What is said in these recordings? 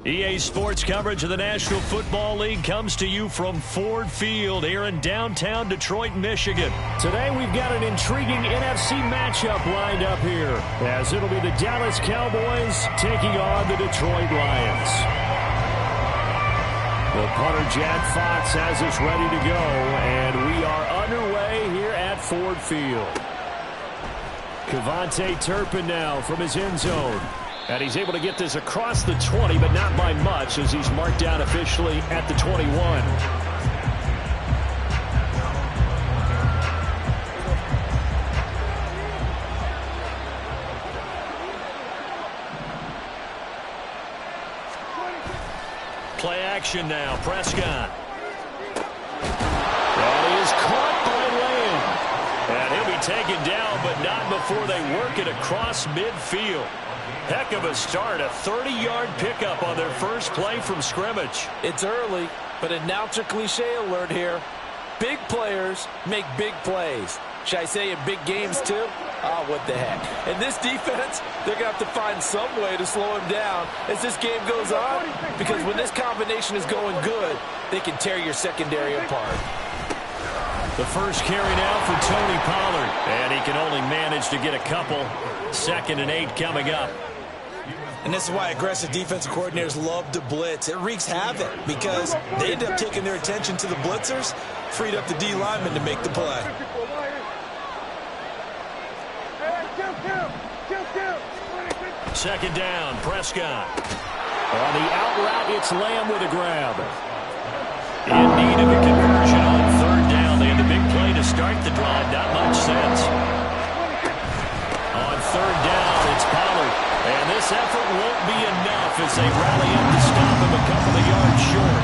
EA Sports coverage of the National Football League comes to you from Ford Field here in downtown Detroit, Michigan. Today we've got an intriguing NFC matchup lined up here, as it'll be the Dallas Cowboys taking on the Detroit Lions. The punter Jack Fox has us ready to go, and we are underway here at Ford Field. Kevontae Turpin now from his end zone. And he's able to get this across the 20, but not by much, as he's marked down officially at the 21. Play action now, Prescott. And he is caught by Lamb. And he'll be taken down, but not before they work it across midfield. Heck of a start, a 30-yard pickup on their first play from scrimmage. It's early, but announcer cliche alert here. Big players make big plays. Should I say in big games too? Oh, what the heck. And this defense, they're going to have to find some way to slow him down as this game goes on, because when this combination is going good, they can tear your secondary apart. The first carry now for Tony Pollard, and he can only manage to get a couple. 2nd and 8 coming up. And this is why aggressive defensive coordinators love to blitz. It wreaks havoc because they end up taking their attention to the blitzers, freed up the D lineman to make the play. Second down, Prescott. On the out route, it's Lamb with a grab. In need of a conversion on 3rd down. They had the big play to start the drive. Not much sense. On 3rd down, it's Pollard. And this effort won't be enough as they rally up to stop him a couple of yards short.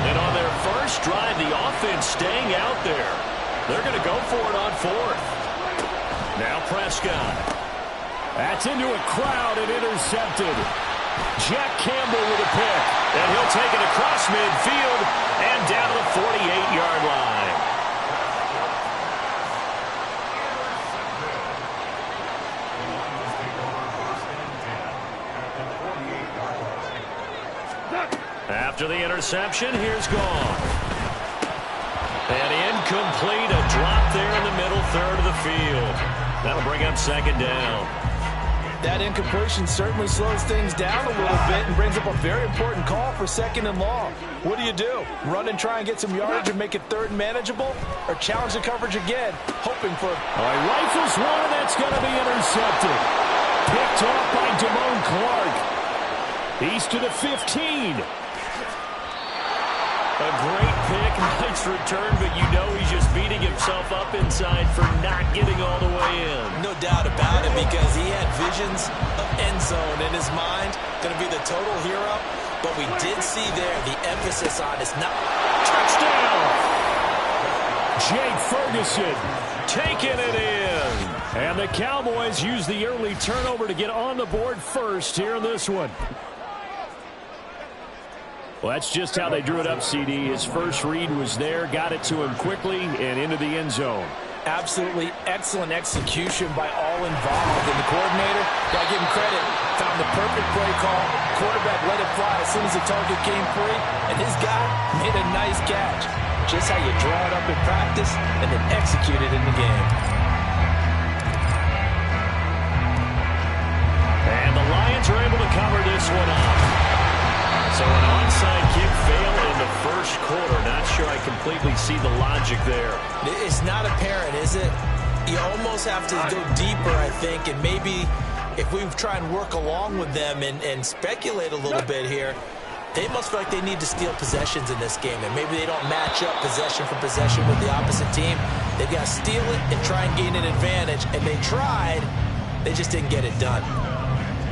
And on their first drive, the offense staying out there. They're going to go for it on 4th. Now Prescott. That's into a crowd and intercepted. Jack Campbell with a pick. And he'll take it across midfield and down to the 48-yard line. After the interception, here's gone. And incomplete, a drop there in the middle third of the field. That'll bring up 2nd down. That incompletion certainly slows things down a little bit and brings up a very important call for 2nd and long. What do? Run and try and get some yardage and make it 3rd and manageable? Or challenge the coverage again, hoping for... Rifles one, and that's going to be intercepted. Picked off by Damone Clark. He's to the 15. A great pick, nice return, but you know he's just beating himself up inside for not getting all the way in. No doubt about it, because he had visions of end zone in his mind. Going to be the total hero, but we did see there the emphasis on his not. Touchdown! Jake Ferguson taking it in. And the Cowboys use the early turnover to get on the board first here in this one. Well, that's just how they drew it up, CD. His first read was there, got it to him quickly, and into the end zone. Absolutely excellent execution by all involved. And the coordinator, got to give him credit, found the perfect play call. Quarterback let it fly as soon as the target came free, and his guy made a nice catch. Just how you draw it up in practice and then execute it in the game. And the Lions are able to cover this one up. So an onside kick failed in the first quarter. Not sure I completely see the logic there. It's not apparent, is it? You almost have to go deeper, I think, and maybe if we try and work along with them and speculate a little bit here, they must feel like they need to steal possessions in this game, and maybe they don't match up possession for possession with the opposite team. They've got to steal it and try and gain an advantage, and they tried. They just didn't get it done.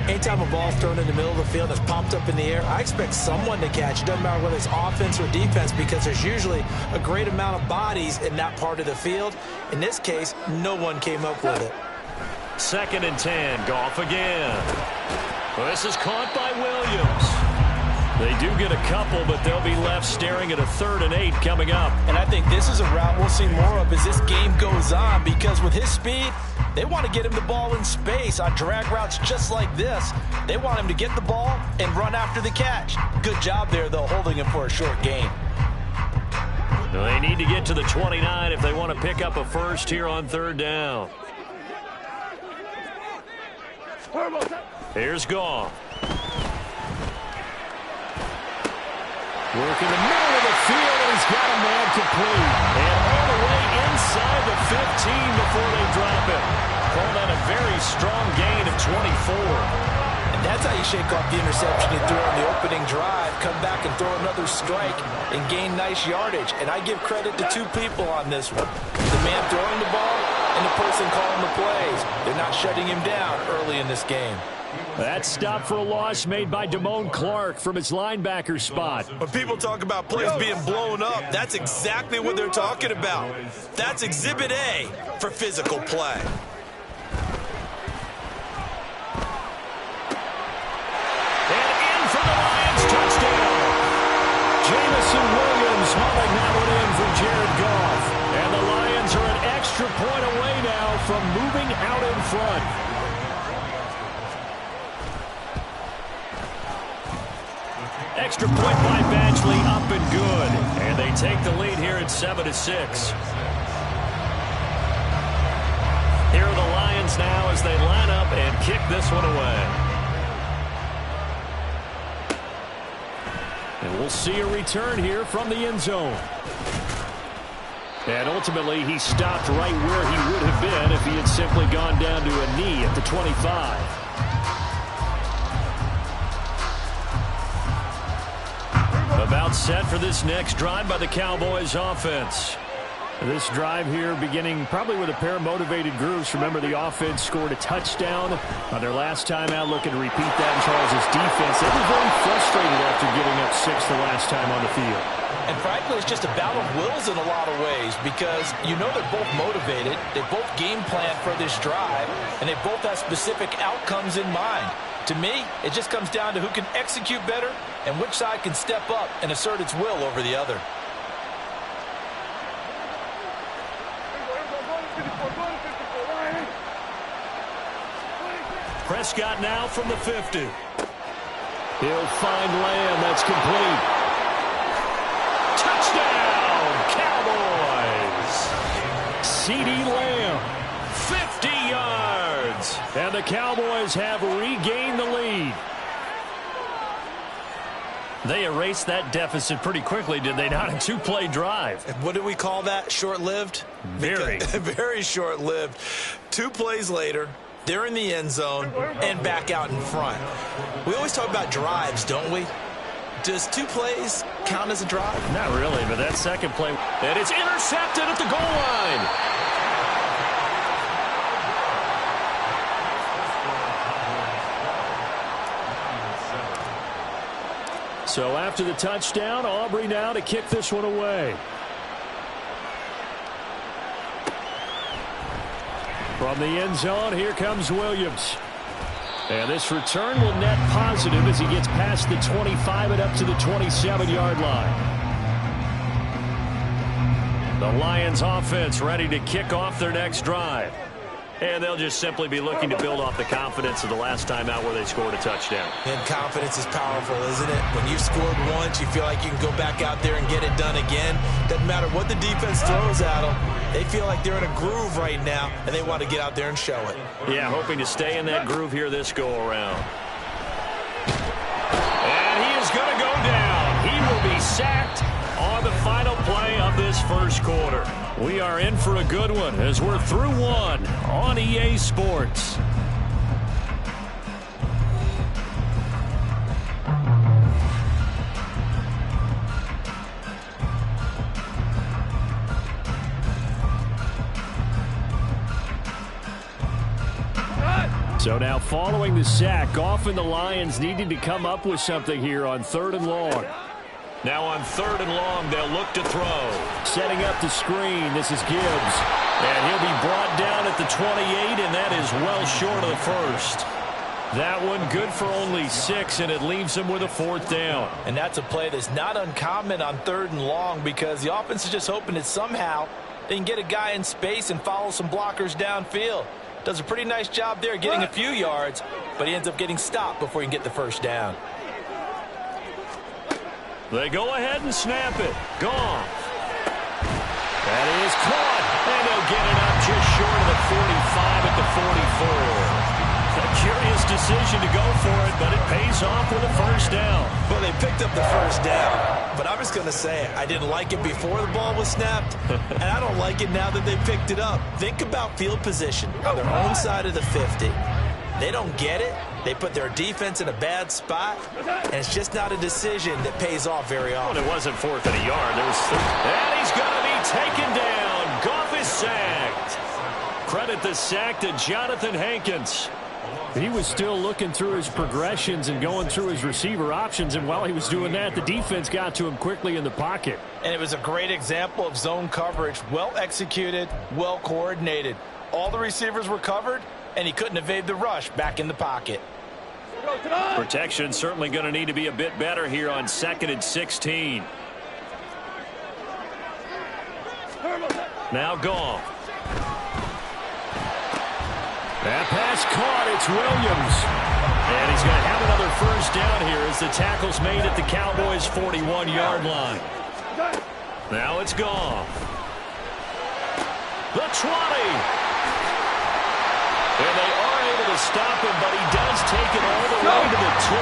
Anytime a ball's thrown in the middle of the field and it's popped up in the air, I expect someone to catch. It doesn't matter whether it's offense or defense, because there's usually a great amount of bodies in that part of the field. In this case, no one came up with it. 2nd and 10, Goff again. Well, this is caught by Williams. They do get a couple, but they'll be left staring at a 3rd and 8 coming up. And I think this is a route we'll see more of as this game goes on, because with his speed, They want to get him the ball in space on drag routes just like this. They want him to get the ball and run after the catch. Good job there, though, holding him for a short gain. They need to get to the 29 if they want to pick up a first here on third down. Here's Goff. Work in the middle of the field, and he's got a man complete. And all the way inside the 15 before they drop it. Call that a very strong gain of 24. And that's how you shake off the interception you threw on the opening drive, come back and throw another strike and gain nice yardage. And I give credit to two people on this one. The man throwing the ball and the person calling the plays. They're not shutting him down early in this game. That stop for a loss made by Damone Clark from his linebacker spot. When people talk about plays being blown up, that's exactly what they're talking about. That's Exhibit A for physical play. And in for the Lions, touchdown. Jamison Williams hauling that one in from Jared Goff. And the Lions are an extra point away now from moving out in front. Extra point by Badgley, up and good. And they take the lead here at 7-6. Here are the Lions now as they line up and kick this one away. And we'll see a return here from the end zone. And ultimately, he stopped right where he would have been if he had simply gone down to a knee at the 25. About set for this next drive by the Cowboys offense. This drive here beginning probably with a pair of motivated groups. Remember, the offense scored a touchdown on their last time out, looking to repeat that in Charles' defense. They were very frustrated after giving up 6 the last time on the field. And frankly, it's just a battle of wills in a lot of ways because you know they're both motivated, they both game plan for this drive, and they both have specific outcomes in mind. To me, it just comes down to who can execute better and which side can step up and assert its will over the other. Prescott now from the 50. He'll find Lamb. That's complete. Touchdown, Cowboys. CeeDee Lamb, 50 yards. And the Cowboys have regained the lead. They erased that deficit pretty quickly, did they not? A 2-play drive. And what do we call that? Short-lived? Very. Very short-lived. 2 plays later, they're in the end zone and back out in front. We always talk about drives, don't we? Does 2 plays count as a drive? Not really, but that second play, and it's intercepted at the goal line. So after the touchdown, Aubrey now to kick this one away. From the end zone, here comes Williams. And this return will net positive as he gets past the 25 and up to the 27-yard line. The Lions offense ready to kick off their next drive. And they'll just simply be looking to build off the confidence of the last time out where they scored a touchdown. And confidence is powerful, isn't it? When you've scored once, you feel like you can go back out there and get it done again. Doesn't matter what the defense throws at them. They feel like they're in a groove right now, and they want to get out there and show it. Yeah, hoping to stay in that groove here this go-around. And he is going to go down. He will be sacked on the final play of this first quarter. We are in for a good one as we're through one on EA Sports. So now following the sack, Goff and the Lions needing to come up with something here on 3rd and long. Now on 3rd and long, they'll look to throw. Setting up the screen, this is Gibbs. And he'll be brought down at the 28, and that is well short of the first. That one good for only 6, and it leaves him with a 4th down. And that's a play that's not uncommon on 3rd and long because the offense is just hoping that somehow they can get a guy in space and follow some blockers downfield. Does a pretty nice job there getting a few yards, but he ends up getting stopped before he can get the first down. They go ahead and snap it. Gone. That is caught. And they'll get it up just short of the 45 at the 44. A curious decision to go for it, but it pays off with a first down. Well, they picked up the first down, but I'm just going to say I didn't like it before the ball was snapped, and I don't like it now that they picked it up. Think about field position on their own side of the 50. They don't get it. They put their defense in a bad spot, and it's just not a decision that pays off very often. Well, it wasn't fourth and a yard. And he's going to be taken down. Goff is sacked. Credit the sack to Jonathan Hankins. He was still looking through his progressions and going through his receiver options, and while he was doing that, the defense got to him quickly in the pocket. And it was a great example of zone coverage. Well executed, well coordinated. All the receivers were covered, and he couldn't evade the rush back in the pocket. Protection certainly going to need to be a bit better here on 2nd and 16. Now Goff. That pass caught. It's Williams. And he's going to have another first down here as the tackle's made at the Cowboys' 41-yard line. Now it's Goff. The 20. And they are able to stop him, but he does take it all the way to the 2.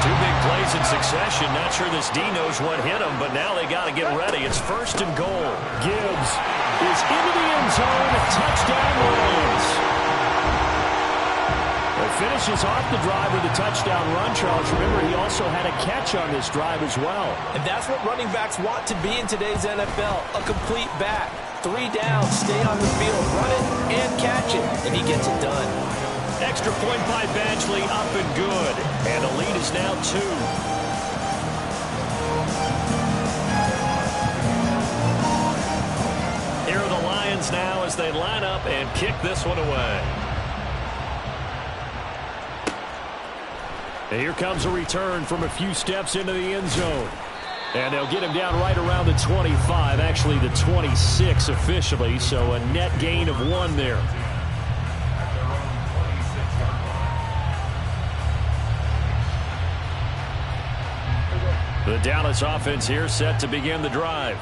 2 big plays in succession. Not sure this D knows what hit him, but now they got to get ready. It's 1st and goal. Gibbs is into the end zone. Touchdown Lions. Finishes off the drive with a touchdown run, Charles. Remember, he also had a catch on this drive as well. And that's what running backs want to be in today's NFL, a complete back. 3 downs, stay on the field, run it, and catch it, and he gets it done. Extra point by Badgley, up and good. And the lead is now 2. Here are the Lions now as they line up and kick this one away. And here comes a return from a few steps into the end zone. And they'll get him down right around the 25, actually the 26 officially, so a net gain of 1 there. The Dallas offense here set to begin the drive.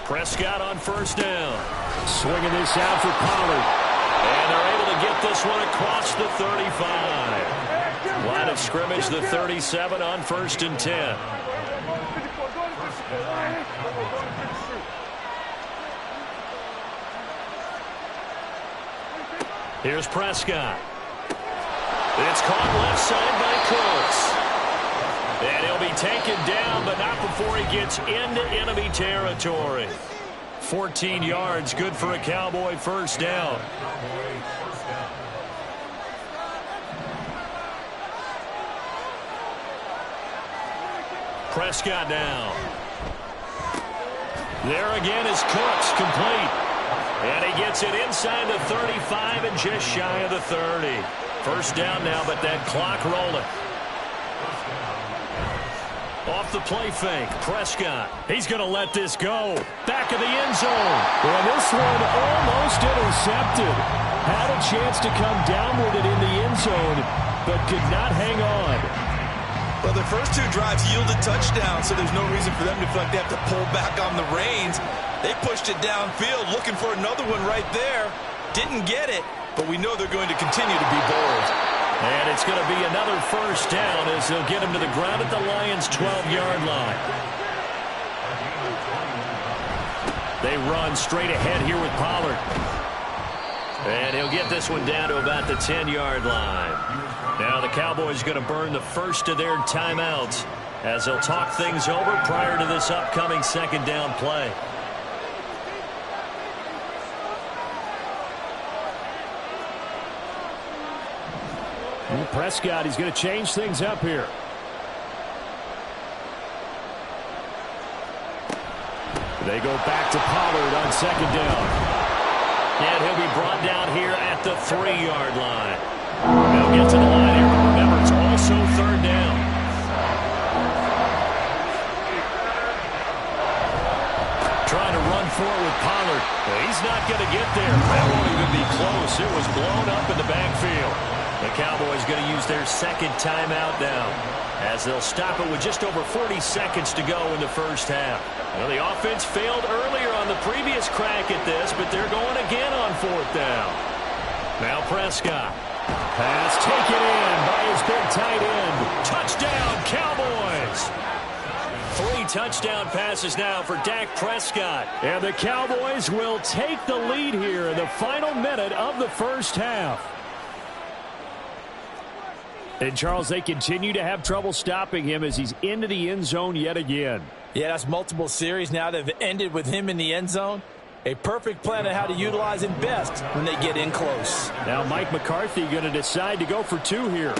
Prescott on first down. Swinging this out for Pollard. And they're able to get this one across the 35. Line of scrimmage, the 37 on 1st and 10. Here's Prescott. It's caught left side by Cooks. And he'll be taken down, but not before he gets into enemy territory. 14 yards, good for a Cowboy first down. Prescott now. There again is Cooks, complete. And he gets it inside the 35 and just shy of the 30. First down now, but that clock rolling. Off the play fake, Prescott. He's going to let this go. Back of the end zone. And this one almost intercepted. Had a chance to come down with it in the end zone, but could not hang on. Well, their first 2 drives yielded touchdowns, so there's no reason for them to feel like they have to pull back on the reins. They pushed it downfield, looking for another one right there. Didn't get it, but we know they're going to continue to be bold. And it's going to be another first down as they'll get him to the ground at the Lions' 12-yard line. They run straight ahead here with Pollard. And he'll get this one down to about the 10-yard line. Now the Cowboys going to burn the first of their timeouts as they'll talk things over prior to this upcoming second down play. Prescott, he's going to change things up here. They go back to Pollard on second down. And he'll be brought down here at the 3-yard line. They'll get to the line here, but remember, it's also third down. He's not going to get there. That won't even be close. It was blown up in the backfield. The Cowboys going to use their second timeout now, as they'll stop it with just over 40 seconds to go in the first half. Well, the offense failed earlier on the previous crack at this, but they're going again on fourth down. Now Prescott. Pass taken in by his big tight end. Touchdown, Cowboys! 3 touchdown passes now for Dak Prescott. And the Cowboys will take the lead here in the final minute of the first half. And, Charles, they continue to have trouble stopping him as he's into the end zone yet again. Yeah, that's multiple series now that have ended with him in the end zone. A perfect plan on how to utilize him best when they get in close. Now Mike McCarthy going to decide to go for 2 here.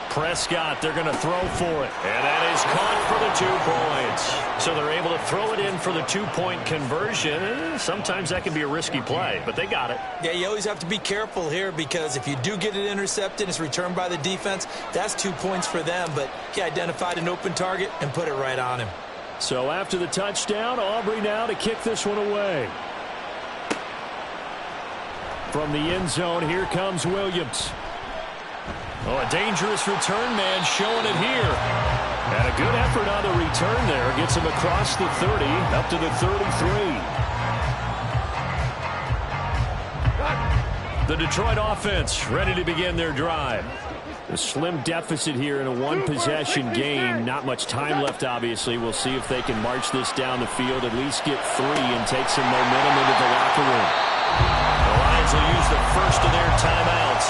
Prescott, they're going to throw for it. And that is caught for the 2 points. So they're able to throw it in for the 2-point conversion. Sometimes that can be a risky play, but they got it. Yeah, you always have to be careful here, because if you do get it intercepted, it's returned by the defense, that's 2 points for them. But he identified an open target and put it right on him. So after the touchdown, Aubrey now to kick this one away. From the end zone, here comes Williams. Oh, a dangerous return man showing it here. And a good effort on the return there. Gets him across the 30, up to the 33. The Detroit offense ready to begin their drive. A slim deficit here in a one-possession game. Not much time left, obviously. We'll see if they can march this down the field, at least get 3 and take some momentum into the locker room. The Lions will use the first of their timeouts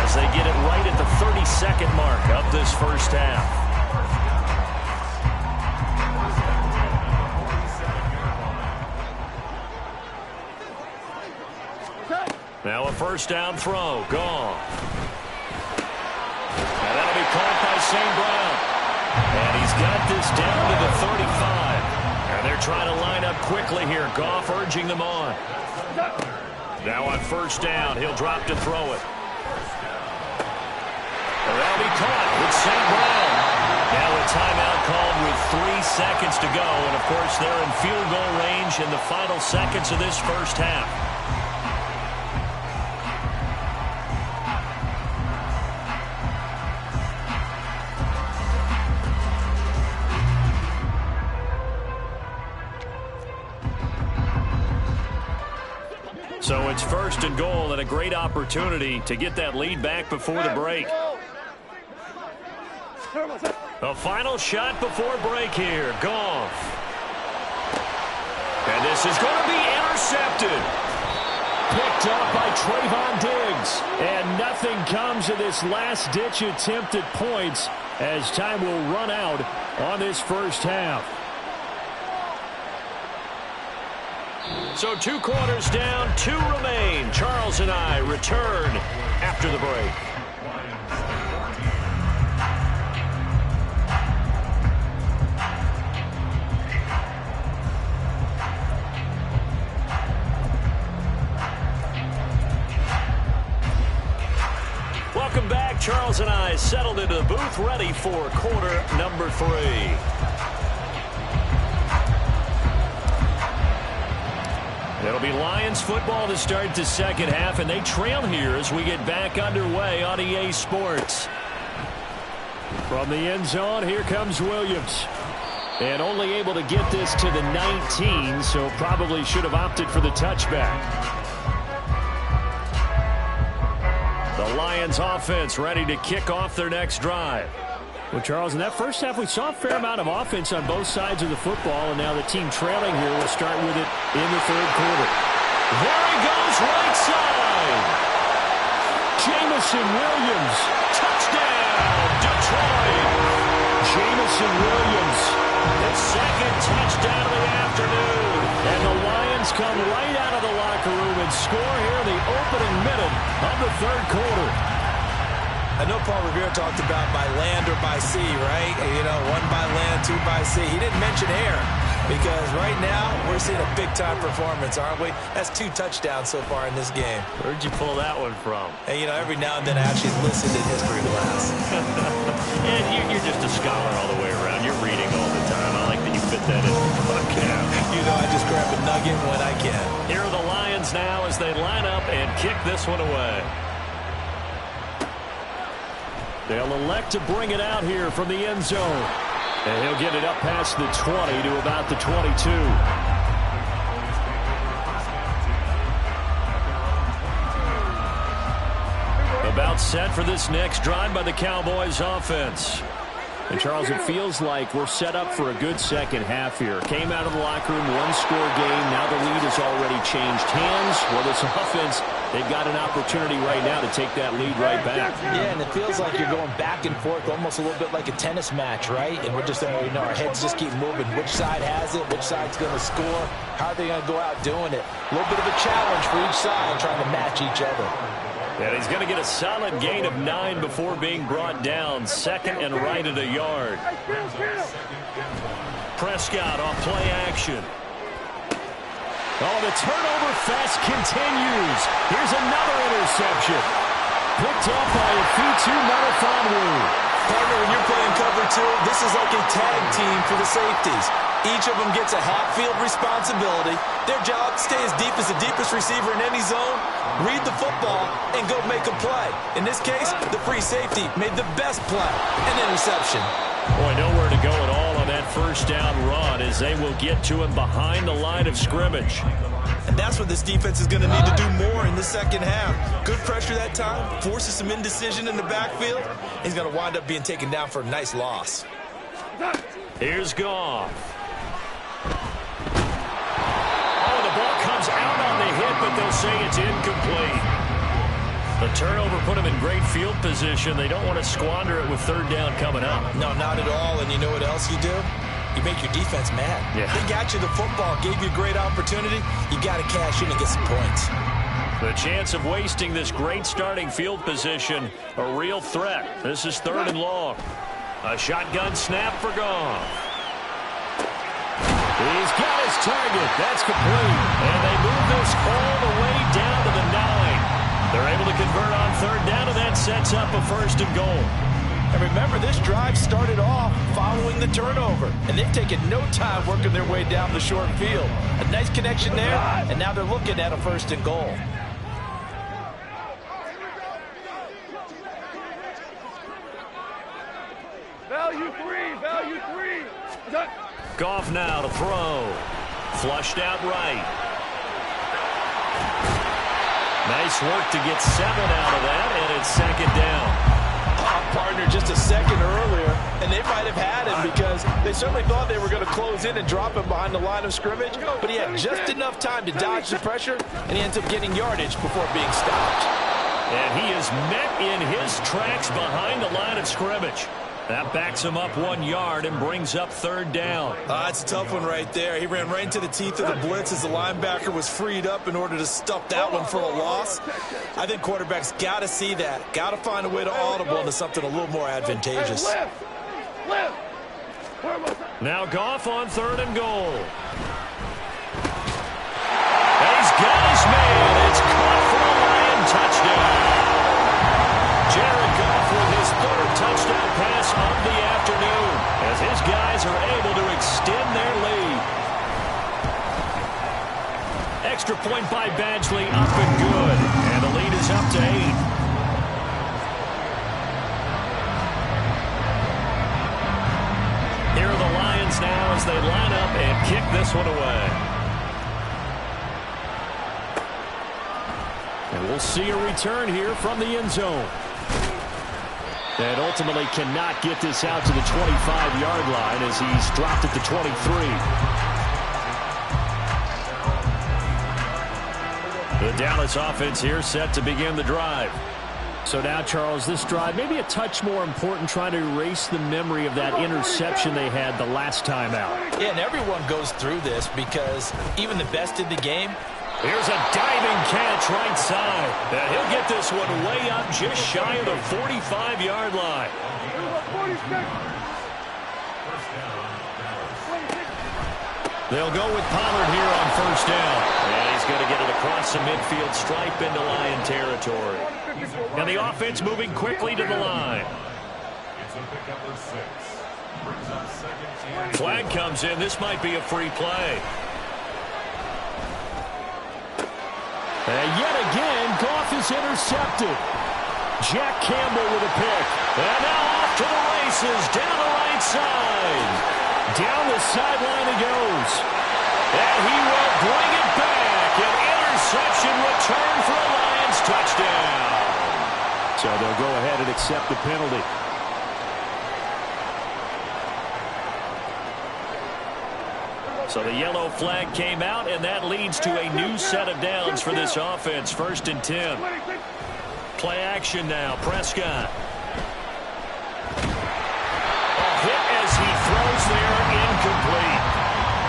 as they get it right at the 30-second mark of this first half. Now a first down throw. Gone. And that'll be caught by St. Brown. And he's got this down to the 35. And they're trying to line up quickly here. Goff urging them on. Now on first down, he'll drop to throw it. And that'll be caught with St. Brown. Now a timeout called with 3 seconds to go. And, of course, they're in field goal range in the final seconds of this first half. So it's first and goal, and a great opportunity to get that lead back before the break. A final shot before break here. Goff. And this is going to be intercepted. Picked up by Trayvon Diggs. And nothing comes of this last-ditch attempt at points as time will run out on this first half. So 2 quarters down, 2 remain. Charles and I return after the break. Welcome back. Charles and I settled into the booth, ready for quarter number 3. It'll be Lions football to start the second half, and they trail here as we get back underway on EA Sports. From the end zone, here comes Williams. And only able to get this to the 19, so probably should have opted for the touchback. The Lions offense ready to kick off their next drive. Well, Charles, in that first half, we saw a fair amount of offense on both sides of the football, and now the team trailing here will start with it in the third quarter. There he goes, right side. Jamison Williams. Touchdown, Detroit. Jamison Williams. The second touchdown of the afternoon. And the Lions come right out of the locker room and score here in the opening minute of the third quarter. I know Paul Revere talked about by land or by sea, right? You know, 1 by land, 2 by sea. He didn't mention air, because right now we're seeing a big-time performance, aren't we? That's 2 touchdowns so far in this game. Where'd you pull that one from? And, you know, every now and then I actually listened in history class. And you're just a scholar all the way around. You're reading all the time. I like that you fit that in the podcast. You know, I just grab a nugget when I can. Here are the Lions now as they line up and kick this one away. They'll elect to bring it out here from the end zone. And he'll get it up past the 20 to about the 22. About set for this next drive by the Cowboys offense. And, Charles, it feels like we're set up for a good second half here. Came out of the locker room, one-score game. Now the lead has already changed hands. Well, this offense, they've got an opportunity right now to take that lead right back. Yeah, and it feels like you're going back and forth, almost a little bit like a tennis match, right? And we're just, our heads just keep moving. Which side has it? Which side's going to score? How are they going to go out doing it? A little bit of a challenge for each side, trying to match each other. And he's going to get a solid gain of 9 before being brought down. Second and right at a yard. Prescott off play action. Oh, the turnover fest continues. Here's another interception. Picked up by Afitu Melifonwu. Partner, when you're playing cover 2, this is like a tag team for the safeties. Each of them gets a half-field responsibility. Their job, stay as deep as the deepest receiver in any zone, read the football, and go make a play. In this case, the free safety made the best play, an interception. Boy, nowhere to go at all on that first down run as they will get to him behind the line of scrimmage. And that's what this defense is going to need to do more in the second half. Good pressure that time, forces some indecision in the backfield. He's going to wind up being taken down for a nice loss. Here's Goff. Oh, the ball comes out on the hit, but they'll say it's incomplete. The turnover put them in great field position. They don't want to squander it with third down coming up. No, not at all. And you know what else you do? You make your defense mad. Yeah. They got you the football, gave you a great opportunity. You got to cash in and get some points. The chance of wasting this great starting field position, a real threat. This is third and long. A shotgun snap for Goff. He's got his target. That's complete. And they move this all the way down to the 9. They're able to convert on third down, and that sets up a first and goal. And remember, this drive started off following the turnover. And they've taken no time working their way down the short field. A nice connection there, and now they're looking at a first and goal. Value three. Goff now to throw. Flushed out right. Nice work to get 7 out of that, and it's second down. Partner just a second earlier, and they might have had him because they certainly thought they were going to close in and drop him behind the line of scrimmage, but he had just enough time to dodge the pressure, and he ends up getting yardage before being stopped. And he is met in his tracks behind the line of scrimmage. That backs him up 1 yard and brings up third down. It's a tough one right there. He ran right into the teeth of the blitz as the linebacker was freed up in order to stop that one for a loss. I think quarterbacks got to see that. Got to find a way to audible into something a little more advantageous. Now Goff on third and goal. He's got his man. It's caught for a Lion touchdown. Jared Goff with his third touchdown pass of the afternoon as his guys are able to extend their lead. Extra point by Badgley, up and good. And the lead is up to 8. Here are the Lions now as they line up and kick this one away. And we'll see a return here from the end zone. And ultimately cannot get this out to the 25-yard line as he's dropped at the 23. The Dallas offense here set to begin the drive. So now, Charles, this drive maybe a touch more important, trying to erase the memory of that interception they had the last time out. Yeah, and everyone goes through this because even the best in the game. Here's a diving catch right side. And he'll get this one way up just shy of the 45-yard line. They'll go with Pollard here on first down. And he's going to get it across the midfield stripe into Lion territory. And the offense moving quickly to the line. Flag comes in. This might be a free play. And yet again, Goff is intercepted. Jack Campbell with a pick. And now off to the races, down the right side. Down the sideline he goes. And he will bring it back. An interception return for a Lions touchdown. So they'll go ahead and accept the penalty. So the yellow flag came out, and that leads to a new set of downs for this offense. 1st and 10. Play action now. Prescott. A hit as he throws there, incomplete.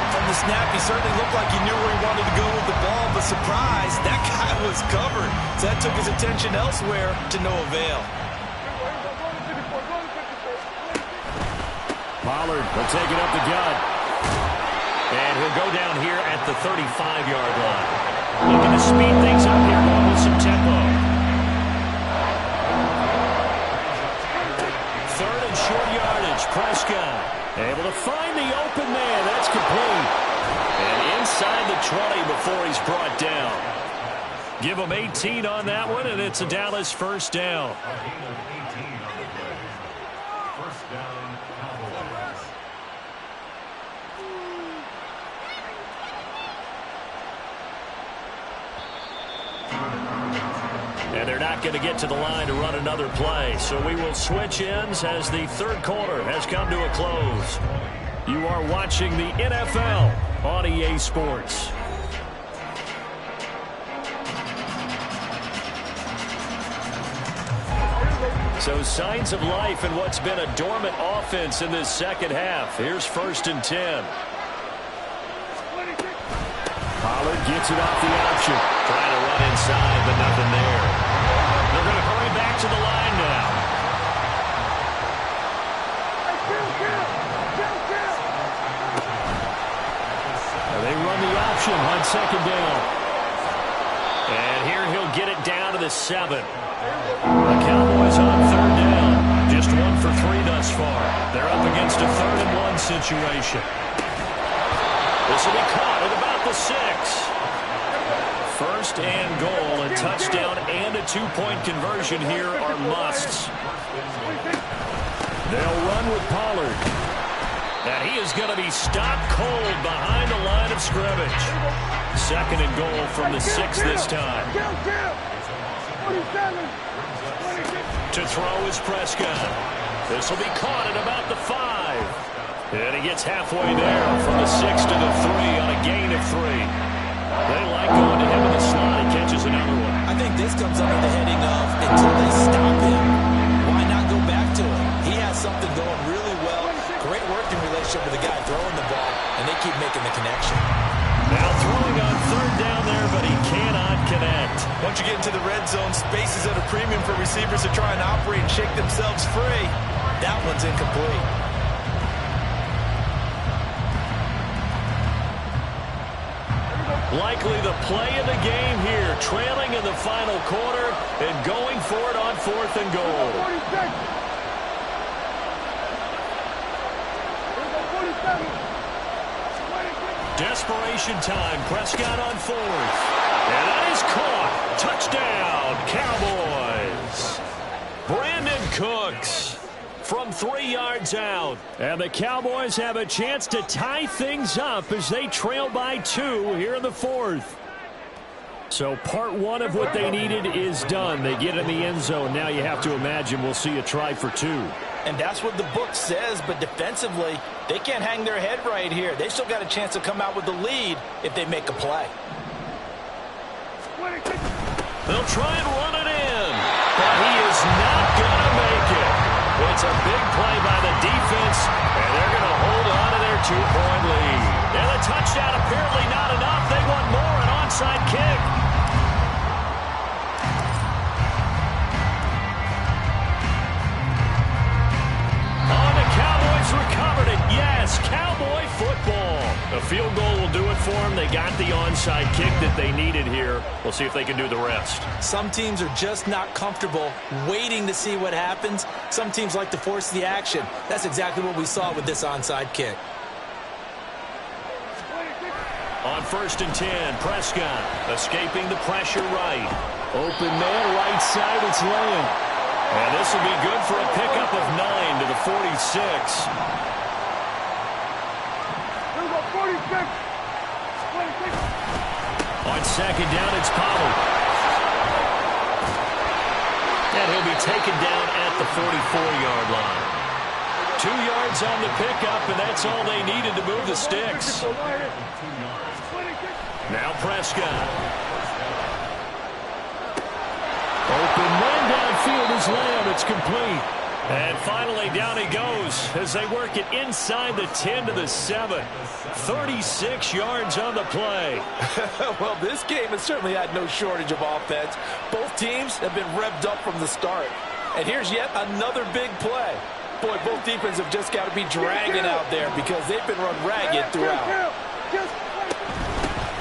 From the snap, he certainly looked like he knew where he wanted to go with the ball, but surprise, that guy was covered. So that took his attention elsewhere to no avail. Pollard will take it up the gut. And he'll go down here at the 35-yard line. Looking to speed things up here, going with some tempo. 3rd and short yardage. Prescott able to find the open man. That's complete. And inside the 20 before he's brought down. Give him 18 on that one, and it's a Dallas 1st down. And they're not going to get to the line to run another play. So we will switch ends as the 3rd quarter has come to a close. You are watching the NFL on EA Sports. So signs of life in what's been a dormant offense in this second half. Here's 1st and 10. Pollard gets it off the option. Trying to run inside, but nothing there. They're going to hurry back to the line now. They run the option on 2nd down. And here he'll get it down to the 7. The Cowboys on 3rd down. Just 1 for 3 thus far. They're up against a 3rd and 1 situation. This will be caught at about the 6. 1st and goal. A touchdown and a 2-point conversion here are musts. They'll run with Pollard. And he is going to be stopped cold behind the line of scrimmage. 2nd and goal from the 6 this time. To throw is Prescott. This will be caught at about the 5. And he gets halfway there from the 6 to the 3 on a gain of 3. They like going to him in the slot. He catches another one. I think this comes under the heading of until they stop him, why not go back to him? He has something going really well. Great working relationship with the guy throwing the ball, and they keep making the connection. Now throwing on 3rd down there, but he cannot connect. Once you get into the red zone, space is at a premium for receivers to try and operate and shake themselves free. That one's incomplete. Likely the play of the game here, trailing in the final quarter and going for it on 4th and goal. Desperation time. Prescott on 4th. And that is caught. Touchdown, Cowboys. Brandon Cooks from 3 yards out. And the Cowboys have a chance to tie things up as they trail by 2 here in the 4th. So part 1 of what they needed is done. They get in the end zone. Now you have to imagine we'll see a try for 2. And that's what the book says, but defensively, they can't hang their head right here. They still got a chance to come out with the lead if they make a play. They'll try and run it in, but he is not going to make it. It's a big play by the defense, and they're going to hold on to their 2-point lead. And the touchdown apparently not enough. They want more, an onside kick. The Cowboys recovered it. Yes, Cowboy football. A field goal will do it for them. form. They got the onside kick that they needed here. We'll see if they can do the rest. Some teams are just not comfortable waiting to see what happens. Some teams like to force the action. That's exactly what we saw with this onside kick. On 1st and 10, Prescott escaping the pressure right. Open man, right side, it's Lamb. And this will be good for a pickup of 9 to the 46. Here we go, 46. 46. On 2nd down, it's Pollard. And he'll be taken down at the 44-yard line. 2 yards on the pickup, and that's all they needed to move the sticks. Now Prescott. Open man downfield is Lamb. It's complete. And finally down he goes as they work it inside the 10 to the 7. 36 yards on the play. Well, this game has certainly had no shortage of offense. Both teams have been revved up from the start. And here's yet another big play. Boy, both defenses have just got to be dragging out there because they've been run ragged throughout.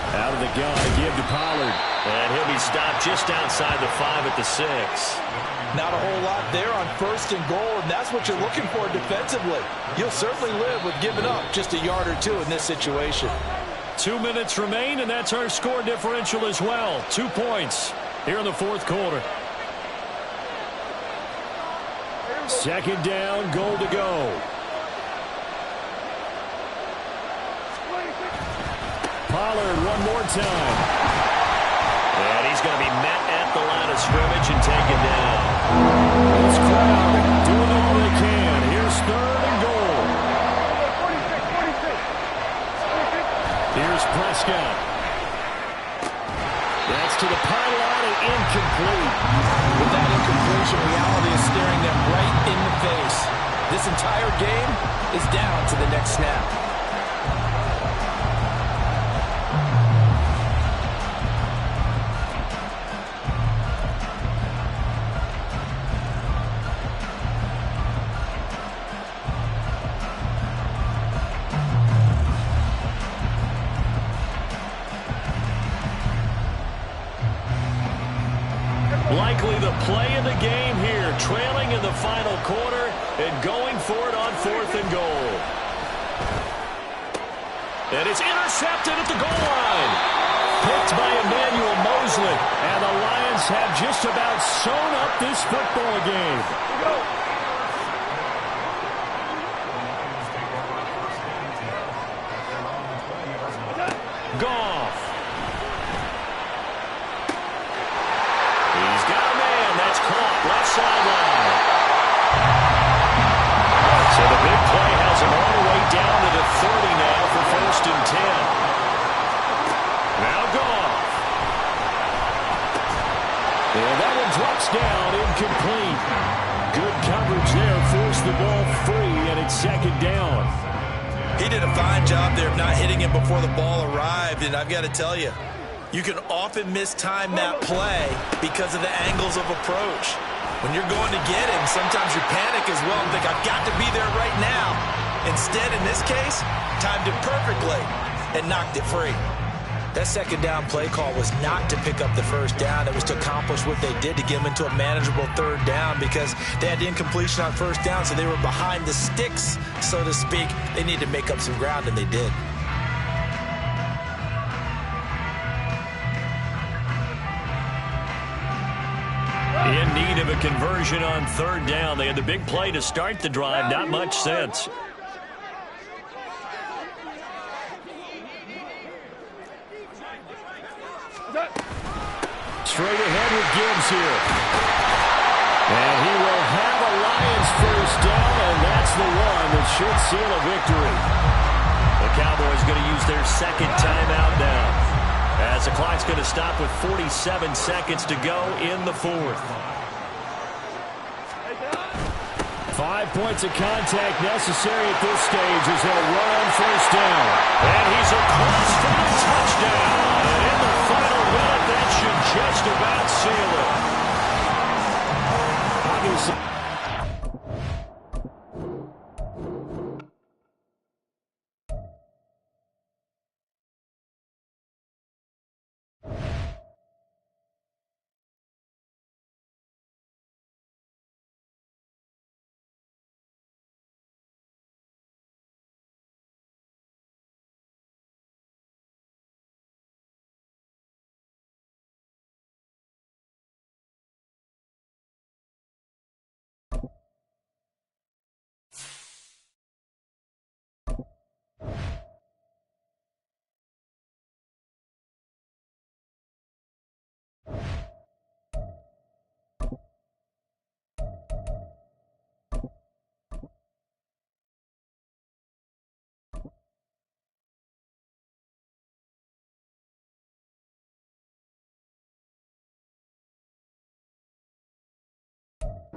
Out of the gun, give to Pollard. And he'll be stopped just outside the 5 at the 6. Not a whole lot there on 1st and goal, and that's what you're looking for defensively. You'll certainly live with giving up just a yard or 2 in this situation. 2 minutes remain, and that's our score differential as well. 2 points here in the 4th quarter. 2nd down, goal to go. Pollard one more time. And he's going to be met at the line of scrimmage and taken down. This crowd doing all they can. Here's 3rd and goal. 46. Here's Prescott. That's to the pylon and incomplete. With that incompletion, reality is staring them right in the face. This entire game is down to the next snap. Likely the play of the game here, trailing in the final quarter and going for it on 4th and goal. And it's intercepted at the goal line. Picked by Emmanuel Mosley. And the Lions have just about sewn up this football game. Goff. He's got a man. That's caught. Left sideline. So the big play has him all the way down to the 30 now for 1st and 10. Now Goff. And that one drops down, incomplete. Good coverage there. Forced the ball free, and it's 2nd down. He did a fine job there of not hitting him before the ball arrived, and I've got to tell you, you can often mistime that play because of the angles of approach. When you're going to get him, sometimes you panic as well and think, I've got to be there right now. Instead, in this case, timed it perfectly and knocked it free. That 2nd down play call was not to pick up the 1st down. It was to accomplish what they did to get them into a manageable 3rd down because they had the incompletion on 1st down, so they were behind the sticks, so to speak. They needed to make up some ground, and they did. In need of a conversion on 3rd down. They had the big play to start the drive. Not much sense. Straight ahead with Gibbs here. And he will have a Lions 1st down, and that's the one that should seal a victory. The Cowboys going to use their 2nd timeout now, as the clock's going to stop with 47 seconds to go in the 4th. 5 points of contact necessary at this stage as they'll run on 1st down. And he's across for the touchdown. And in the final minute, that should just about seal it. Obviously.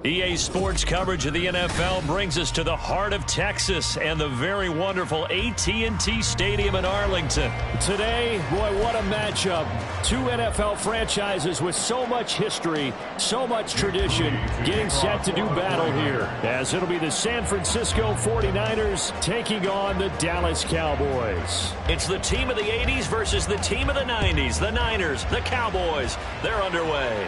EA Sports coverage of the NFL brings us to the heart of Texas and the very wonderful AT&T Stadium in Arlington. Today, boy, what a matchup. Two NFL franchises with so much history, so much tradition, getting set to do battle here, as it'll be the San Francisco 49ers taking on the Dallas Cowboys. It's the team of the 80s versus the team of the 90s. The Niners, the Cowboys, they're underway.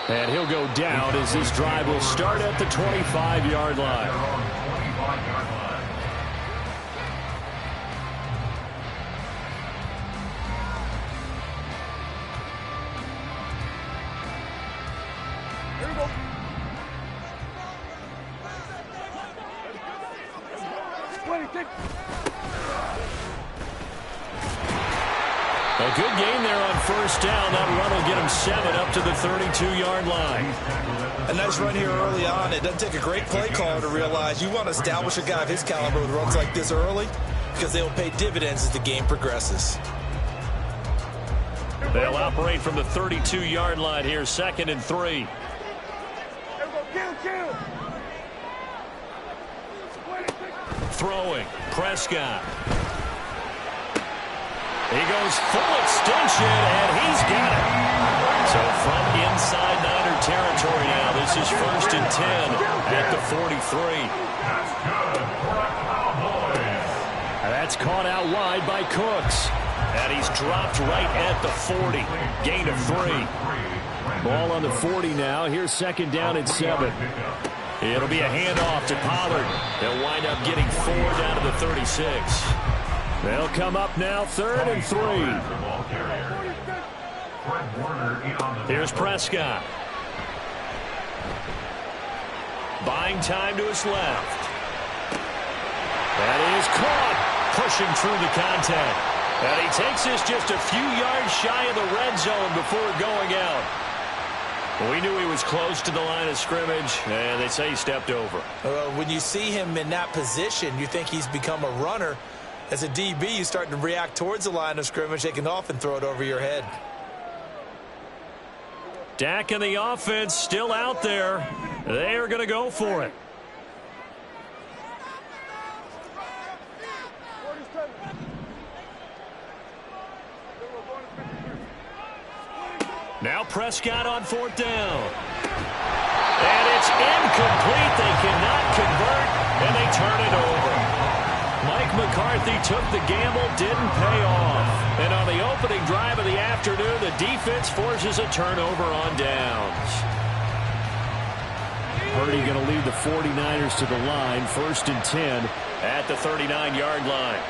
And he'll go down as this drive will start at the 25-yard line. Here we go. A good gain there on first down. That run will get him 7 up to the 32-yard line. A nice run here early on. It doesn't take a great play caller to realize you want to establish a guy of his caliber with runs like this early because they'll pay dividends as the game progresses. They'll operate from the 32-yard line here, 2nd and 3. Throwing, Prescott. He goes full extension, and he's got it. So from inside Niner territory now, this is 1st and 10 at the 43. And that's caught out wide by Cooks. And he's dropped right at the 40. Gain of 3. Ball on the 40 now. Here's 2nd down and 7. It'll be a handoff to Pollard. They'll wind up getting 4 down to the 36. They'll come up now, 3rd and 3. Here's Prescott. Buying time to his left. That is caught. Pushing through the contact. And he takes this just a few yards shy of the red zone before going out. We knew he was close to the line of scrimmage, and they say he stepped over. When you see him in that position, you think he's become a runner. As a DB, you start to react towards the line of scrimmage. They can often throw it over your head. Dak and the offense still out there. They are going to go for it. Now Prescott on 4th down. And it's incomplete. They cannot convert, and they turn it over. Mike McCarthy took the gamble, didn't pay off. And on the opening drive of the afternoon, the defense forces a turnover on downs. Purdy going to lead the 49ers to the line, 1st and 10 at the 39-yard line.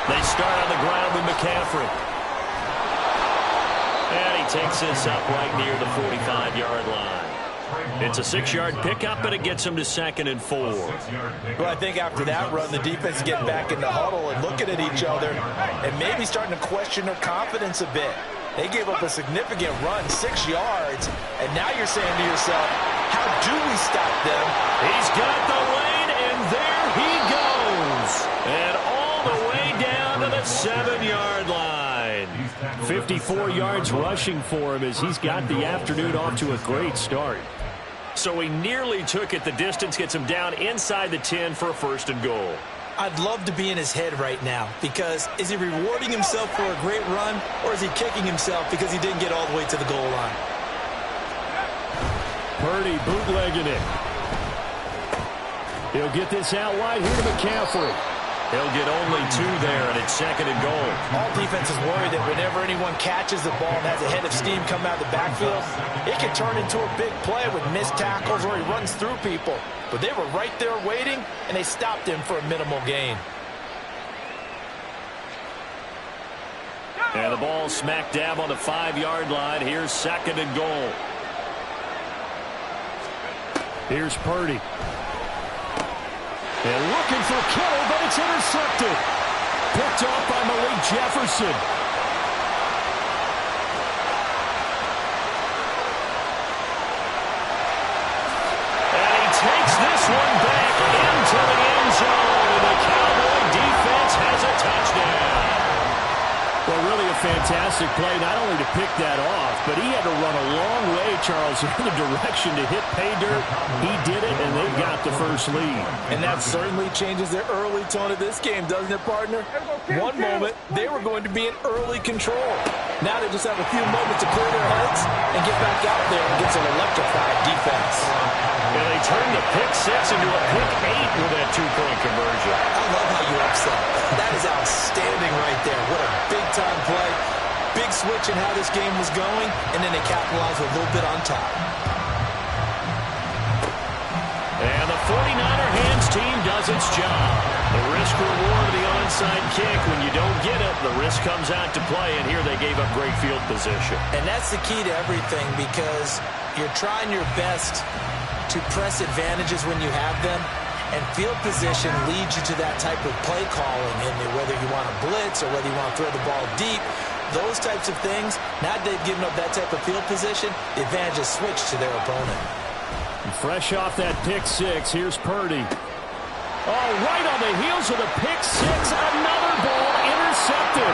They start on the ground with McCaffrey. And he takes this up right near the 45-yard line. It's a 6-yard pickup, and it gets him to 2nd and 4. Well, I think after that run, the defense get back in the huddle and looking at each other and maybe starting to question their confidence a bit. They gave up a significant run, 6 yards, and now you're saying to yourself, how do we stop them? He's got the lane, and there he goes. And all the way down to the 7-yard line. 54 yards rushing for him as he's got the afternoon off to a great start. So he nearly took it the distance, gets him down inside the 10 for a 1st and goal. I'd love to be in his head right now because is he rewarding himself for a great run or is he kicking himself because he didn't get all the way to the goal line? Purdy bootlegging it. He'll get this out wide here to McCaffrey. He'll get only 2 there, and it's 2nd and goal. All defenses worry that whenever anyone catches the ball and has a head of steam come out of the backfield, it can turn into a big play with missed tackles or he runs through people. But they were right there waiting, and they stopped him for a minimal gain. And the ball smack dab on the 5-yard line. Here's 2nd and goal. Here's Purdy. And looking for Kittle, but it's intercepted. Picked off by Malik Jefferson. And he takes this fantastic play not only to pick that off, but he had to run a long way, Charles, in the direction to hit pay dirt. He did it, and they got the first lead. And that certainly changes the early tone of this game, doesn't it, partner? One moment, they were going to be in early control. Now they just have a few moments to clear their heads and get back out there and get some electrified defense. And they turned the pick 6 into a pick 8 with that two-point conversion. I love how you upset. That is outstanding right there. What a big-time play. Big switch in how this game was going, and then they capitalized a little bit on top. And the 49er hands team does its job. The risk reward of the onside kick. When you don't get it, the risk comes out to play, and here they gave up great field position. And that's the key to everything, because you're trying your best to press advantages when you have them, and field position leads you to that type of play calling, and whether you want to blitz or whether you want to throw the ball deep, those types of things. Now they've given up that type of field position, the advantage is switched to their opponent. Fresh off that pick 6, here's Purdy. Oh, right on the heels of the pick 6, another ball intercepted.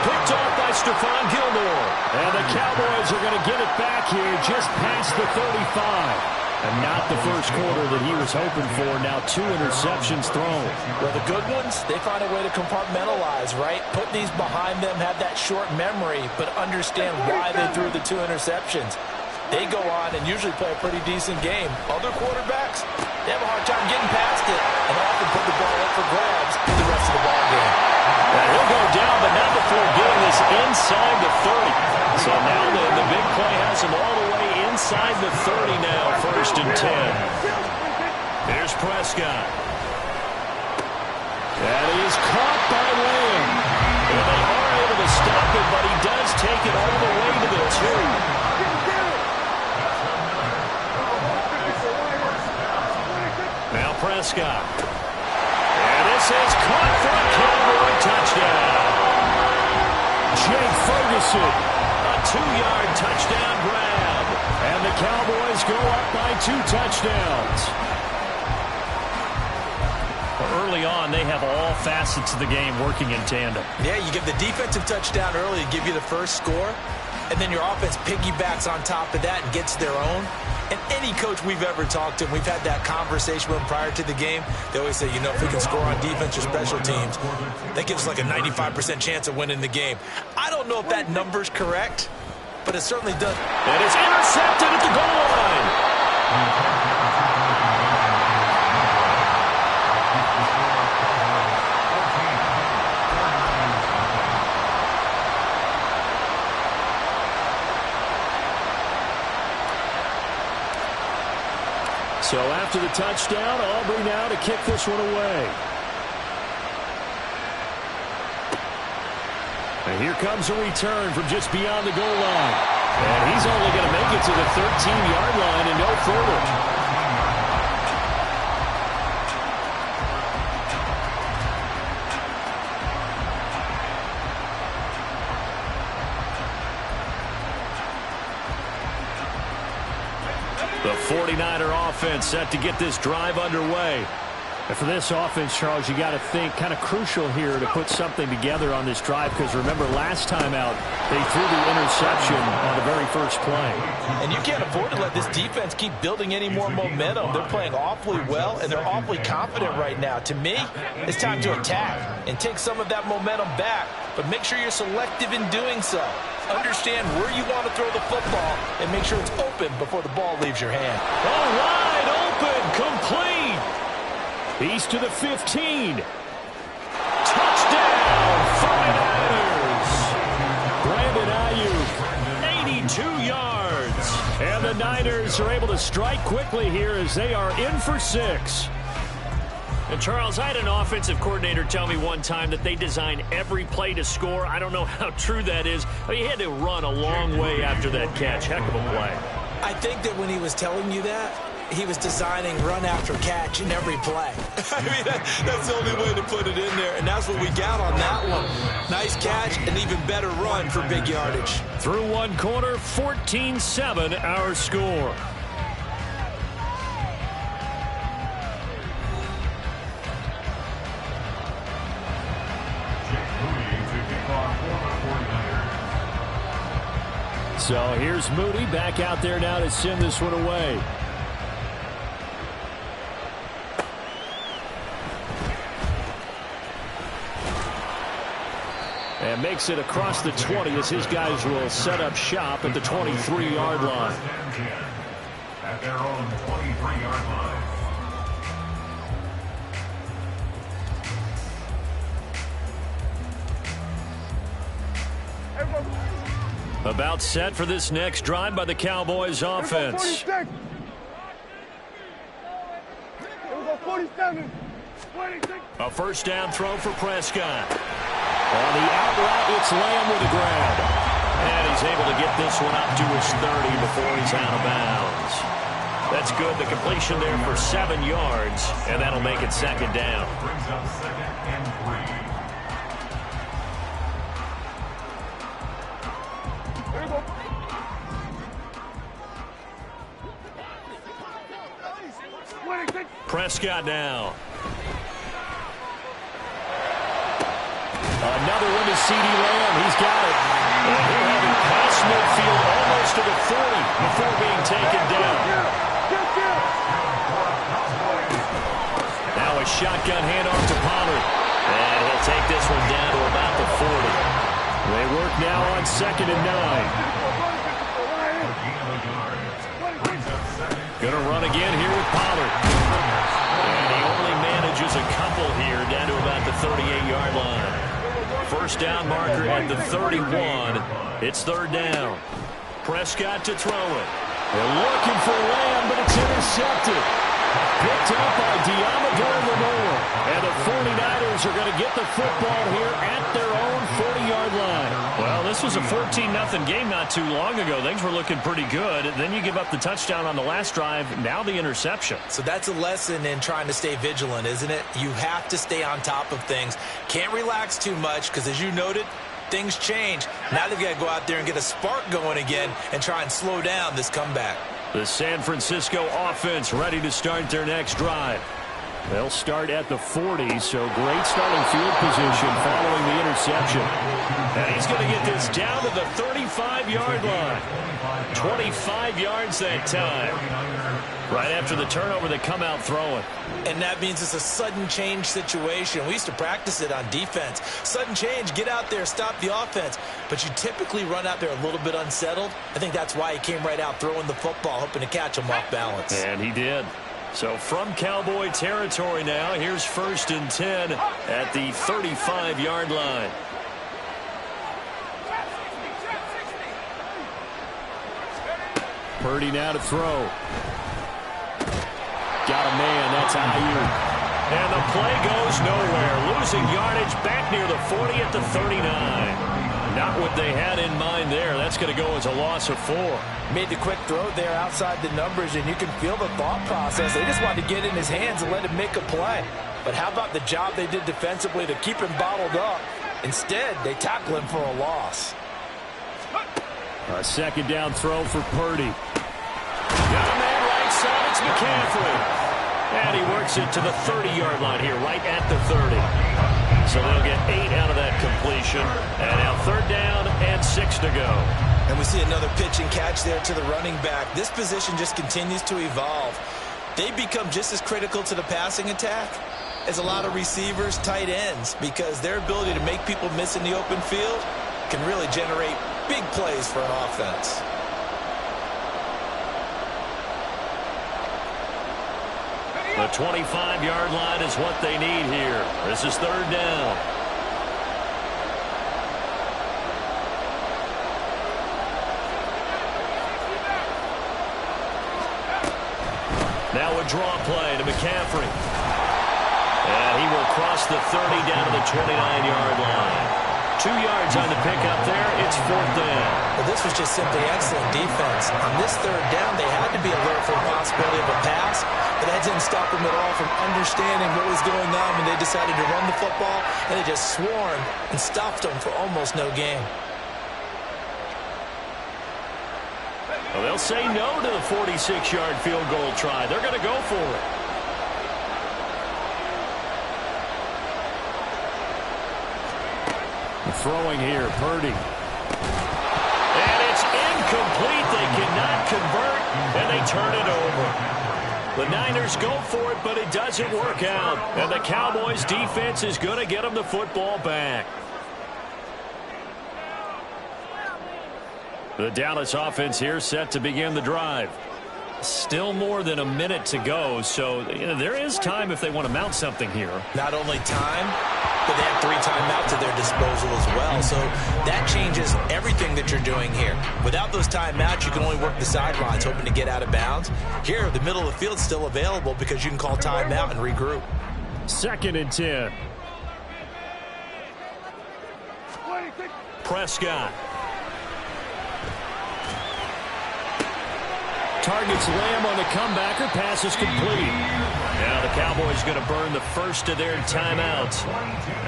Picked off by Stephon Gilmore. And the Cowboys are going to get it back here just past the 35. And not the first quarter that he was hoping for. Now 2 interceptions thrown. Well, the good ones, they find a way to compartmentalize, right? Put these behind them, have that short memory, but understand why they threw the 2 interceptions. They go on and usually play a pretty decent game. Other quarterbacks, they have a hard time getting past it and often put the ball up for grabs in the rest of the ball game. Now he'll go down, but not before getting this inside the 30. So now the big play has him all the way inside the 30 now, 1st and 10. Here's Prescott. And he's caught by Lamb. And they are able to stop it, but he does take it all the way to the 2. Now Prescott. And this is caught for a Cowboy touchdown. Jake Ferguson. A 2-yard touchdown grab. And the Cowboys go up by 2 touchdowns. Early on, they have all facets of the game working in tandem. Yeah, you give the defensive touchdown early to give you the first score, and then your offense piggybacks on top of that and gets their own. And any coach we've ever talked to, and we've had that conversation with them prior to the game, they always say, you know, if we can score on defense or special teams, that gives us like a 95% chance of winning the game. I don't know if that number's correct, but it certainly does. And it's intercepted at the goal line. So after the touchdown, Aubrey now to kick this one away. And here comes a return from just beyond the goal line. And he's only going to make it to the 13-yard line and no further. The 49er offense set to get this drive underway. And for this offense, Charles, you got to think kind of crucial here to put something together on this drive, because remember last time out they threw the interception on the very first play. And you can't afford to let this defense keep building any more momentum. They're playing awfully well, and they're awfully confident right now. To me, it's time to attack and take some of that momentum back, but make sure you're selective in doing so. Understand where you want to throw the football and make sure it's open before the ball leaves your hand. Oh, wide open, complete. He's to the 15. Touchdown, 49ers. Brandon Ayuk, 82 yards. and the Niners are able to strike quickly here as they are in for 6. And Charles, I had an offensive coordinator tell me one time that they design every play to score. I don't know how true that is. I mean, he had to run a long way after that catch. Heck of a play. I think that when he was telling you that, he was designing run after catch in every play. I mean, that's the only way to put it in there, and that's what we got on that one. Nice catch, and even better run for big yardage. Through one quarter, 14-7 our score. So here's Moody back out there now to send this one away. And makes it across the 20 as his guys will set up shop at the 23-yard line. At their own 23-yard line. About set for this next drive by the Cowboys offense. Here we go, 47. 26. A first down throw for Prescott. On the out route, it's Lamb with the grab. And he's able to get this one up to his 30 before he's out of bounds. That's good. The completion there for 7 yards, and that'll make it second down. Brings up 2nd and 3. Here we go. Prescott now. Another one to C.D. Lamb. He's got it. And he'll have it past midfield almost to the 40 before being taken down. Now a shotgun handoff to Pollard. And he'll take this one down to about the 40. They work now on 2nd and 9. Going to run again here with Pollard. And he only manages a couple here down to about the 38-yard line. First down marker at the 31. It's 3rd down. Prescott to throw it. They're looking for Lamb, but it's intercepted. Picked up by Diamador Lenore. And the 49ers are going to get the football here at their own 40-yard line. Well, this was a 14-0 game not too long ago. Things were looking pretty good. Then you give up the touchdown on the last drive. Now the interception. So that's a lesson in trying to stay vigilant, isn't it? You have to stay on top of things. Can't relax too much because, as you noted, things change. Now they've got to go out there and get a spark going again and try and slow down this comeback. The San Francisco offense ready to start their next drive. They'll start at the 40, so great starting field position following the interception. And he's going to get this down to the 35-yard line. 25 yards that time. Right after the turnover, they come out throwing. And that means it's a sudden change situation. We used to practice it on defense. Sudden change, get out there, stop the offense. But you typically run out there a little bit unsettled. I think that's why he came right out throwing the football, hoping to catch him off balance. And he did. So from Cowboy territory now, here's 1st and 10 at the 35-yard line. Purdy now to throw. Got a man. That's Ayuk. And the play goes nowhere. Losing yardage back near the 40 at the 39. Not what they had in mind there. That's going to go as a loss of 4. Made the quick throw there outside the numbers, and you can feel the thought process. They just wanted to get in his hands and let him make a play. But how about the job they did defensively to keep him bottled up? Instead, they tackle him for a loss. A 2nd down throw for Purdy. Got a man right side. It's McCaffrey. And he works it to the 30-yard line here, right at the 30. So they'll get 8 out of that completion. And now 3rd down and 6 to go. And we see another pitch and catch there to the running back. This position just continues to evolve. They become just as critical to the passing attack as a lot of receivers, tight ends, because their ability to make people miss in the open field can really generate big plays for an offense. The 25-yard line is what they need here. This is 3rd down. Now a draw play to McCaffrey. And he will cross the 30 down to the 29-yard line. 2 yards on the pickup there. It's 4th down. Well, this was just simply excellent defense. On this 3rd down, they had to be alert for the possibility of a pass, but that didn't stop them at all from understanding what was going on when they decided to run the football, and they just swarmed and stopped them for almost no gain. Well, they'll say no to the 46-yard field goal try. They're going to go for it. Throwing here, Purdy. And it's incomplete. incomplete. They cannot convert, and they turn it over. The Niners go for it, but it doesn't work out. And the Cowboys defense is going to get them the football back. The Dallas offense here set to begin the drive. Still more than a minute to go, so there is time if they want to mount something here. Not only time, but they have 3 timeouts at their disposal as well. So that changes everything that you're doing here. Without those timeouts, you can only work the sidelines, hoping to get out of bounds. Here, the middle of the field is still available because you can call timeout and regroup. 2nd and 10. Prescott. Targets Lamb on the comebacker. Pass is complete. Now the Cowboys going to burn the first of their timeouts,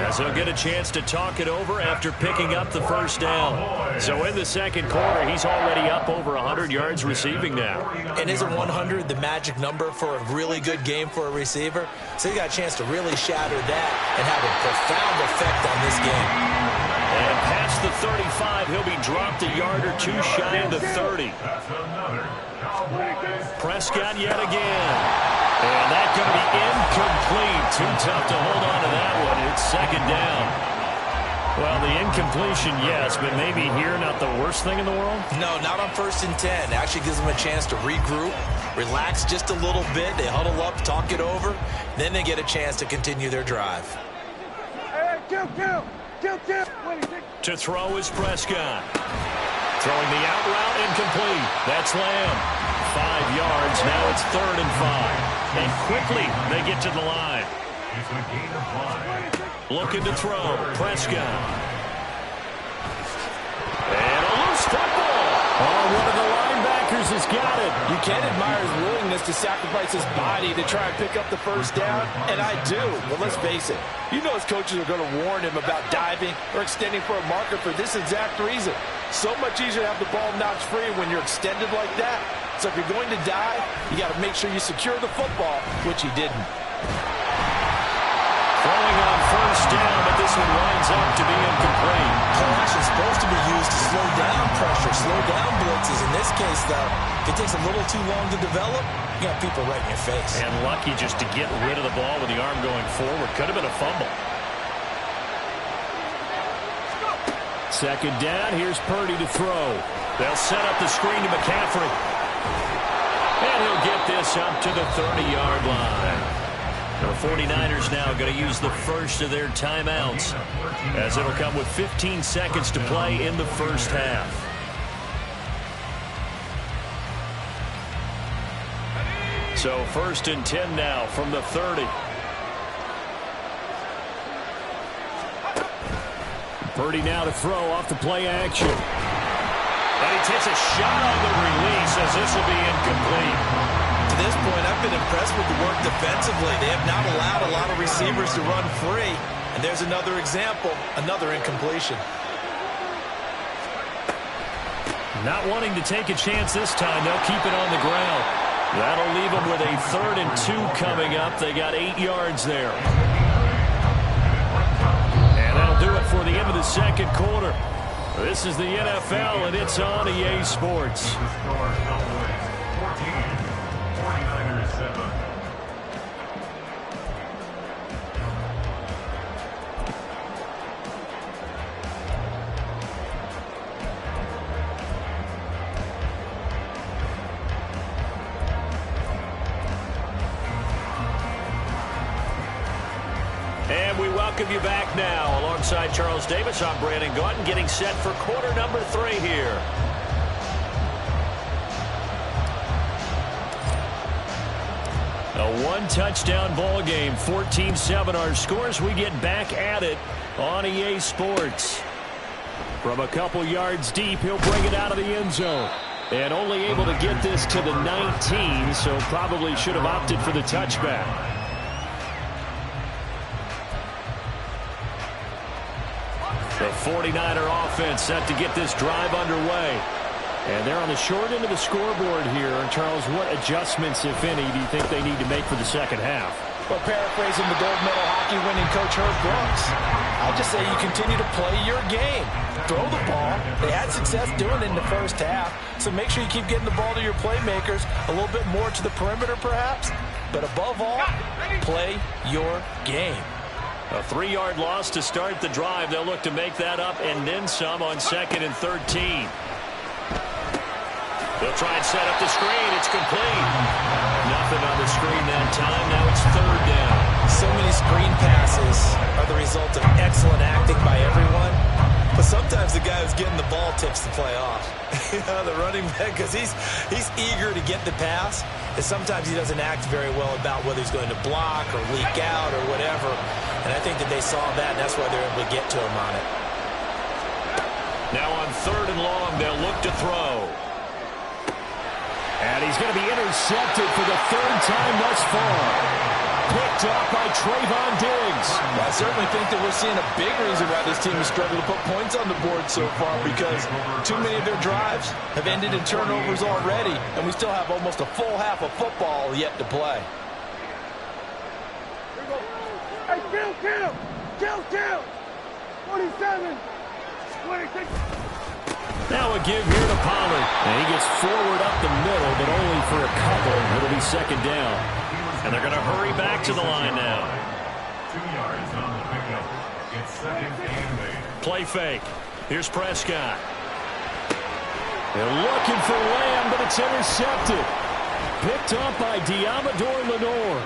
as they'll get a chance to talk it over after picking up the first down. So in the second quarter, he's already up over 100 yards receiving now. And isn't 100 the magic number for a really good game for a receiver? So you got a chance to really shatter that and have a profound effect on this game. And past the 35, he'll be dropped a yard or 2 shy of the 30. Prescott yet again. And that's going to be incomplete. Too tough to hold on to that one. It's 2nd down. Well, the incompletion, yes, but maybe here not the worst thing in the world? No, not on 1st and 10. Actually gives them a chance to regroup, relax just a little bit. They huddle up, talk it over. Then they get a chance to continue their drive. Hey, kill. To throw is Prescott. Throwing the out route, incomplete. That's Lamb. 5 yards. Now it's 3rd and 5. And quickly they get to the line. It's a gain of 5. Looking to throw. Prescott. And a loose football. Oh, one of the linebackers has got it. You can't admire his willingness to sacrifice his body to try and pick up the first down, and I do. But let's face it, you know his coaches are going to warn him about diving or extending for a marker for this exact reason. So much easier to have the ball notch free when you're extended like that. So if you're going to dive, you got to make sure you secure the football, which he didn't. Throwing on first down, but this one winds up to be incomplete. Play action is supposed to be used to slow down pressure, slow down blitzes. In this case, though, if it takes a little too long to develop, you got people right in your face. And lucky just to get rid of the ball with the arm going forward. Could have been a fumble. 2nd down. Here's Purdy to throw. They'll set up the screen to McCaffrey. And he'll get this up to the 30-yard line. The 49ers now going to use the first of their timeouts, as it'll come with 15 seconds to play in the first half. So 1st and 10 now from the 30. Purdy now to throw off the play action. And he takes a shot on the release, as this will be incomplete. To this point, I've been impressed with the work defensively. They have not allowed a lot of receivers to run free. And there's another example, another incompletion. Not wanting to take a chance this time, they'll keep it on the ground. That'll leave them with a 3rd and 2 coming up. They got 8 yards there. And that'll do it for the end of the second quarter. This is the NFL, and it's on EA Sports. And we welcome you back now. Alongside Charles Davis, I'm Brandon Gaudin, getting set for quarter number 3 here. A 1-touchdown ball game, 14-7 our scores. We get back at it on EA Sports. From a couple yards deep, he'll bring it out of the end zone. And only able to get this to the 19, so probably should have opted for the touchback. The 49er offense set to get this drive underway. And they're on the short end of the scoreboard here. And Charles, what adjustments, if any, do you think they need to make for the second half? Well, paraphrasing the gold medal hockey winning coach Herb Brooks, I just say you continue to play your game. Throw the ball. They had success doing it in the first half, so make sure you keep getting the ball to your playmakers, a little bit more to the perimeter perhaps, but above all, play your game. A 3-yard loss to start the drive. They'll look to make that up and then some on 2nd and 13. They'll try and set up the screen. It's complete. Nothing on the screen that time. Now it's 3rd down. So many screen passes are the result of excellent acting by everyone. But sometimes the guy who's getting the ball tips the play off. The running back, because he's eager to get the pass. And sometimes he doesn't act very well about whether he's going to block or leak out or whatever. And I think that they saw that, and that's why they're able to get to him on it. Now on 3rd and long, they'll look to throw. And he's going to be intercepted for the 3rd time thus far. Picked up by Trayvon Diggs. Well, I certainly think that we're seeing a big reason why this team has struggled to put points on the board so far, because too many of their drives have ended in turnovers already, and we still have almost a full half of football yet to play. Hey, kill! 47, 26. Now a give here to Pollard. And he gets forward up the middle, but only for a couple. It'll be 2nd down. And they're going to hurry back to the line now. 2 yards on the pickup. It's 2nd and 8. Play fake. Here's Prescott. They're looking for Lamb, but it's intercepted. Picked up by Diamador Lenore.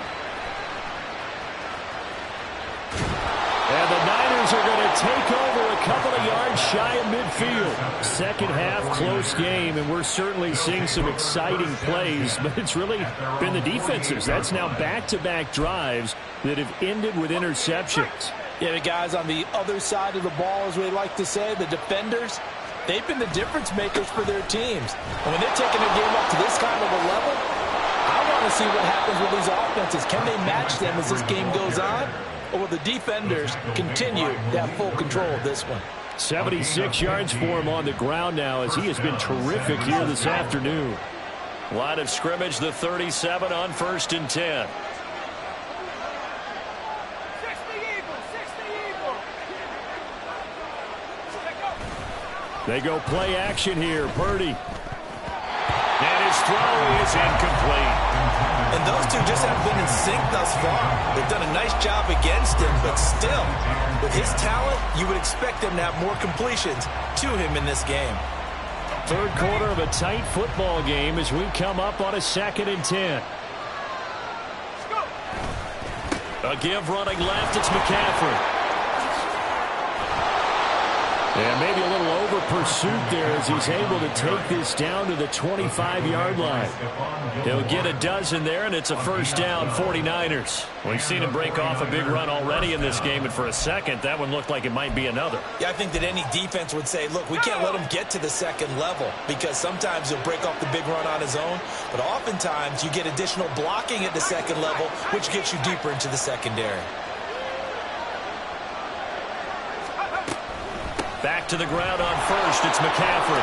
And the Niners are going to take over a couple of yards shy of midfield. 2nd half, close game, and we're certainly seeing some exciting plays, but it's really been the defensives. That's now back-to-back drives that have ended with interceptions. Yeah, the guys on the other side of the ball, as we like to say, the defenders, they've been the difference makers for their teams. And when they're taking a game up to this kind of a level, I want to see what happens with these offenses. Can they match them as this game goes on? Or will the defenders continue to have full control of this one? 76 yards for him on the ground now, as he has been terrific here this afternoon. Line of scrimmage, the 37 on 1st and 10. 60 They go play action here. Purdy. And his throw is incomplete. And those two just haven't been in sync thus far. They've done a nice job against him, but still, with his talent, you would expect him to have more completions to him in this game. 3rd quarter of a tight football game as we come up on a 2nd and 10. A give running left, it's McCaffrey. And maybe a little over pursuit there as he's able to take this down to the 25-yard line. He'll get a dozen there, and it's a 1st down, 49ers. We've seen him break off a big run already in this game, and for a second, that one looked like it might be another. Yeah, I think that any defense would say, look, we can't let him get to the 2nd level, because sometimes he'll break off the big run on his own, but oftentimes you get additional blocking at the 2nd level, which gets you deeper into the secondary. Back to the ground on 1st, it's McCaffrey.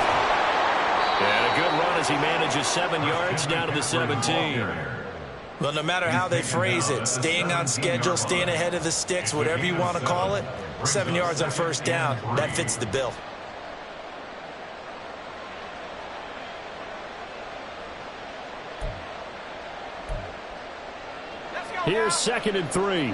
And a good run as he manages 7 yards down to the 17. Well, no matter how they phrase it, staying on schedule, staying ahead of the sticks, whatever you want to call it, 7 yards on 1st down, that fits the bill. Here's 2nd and 3.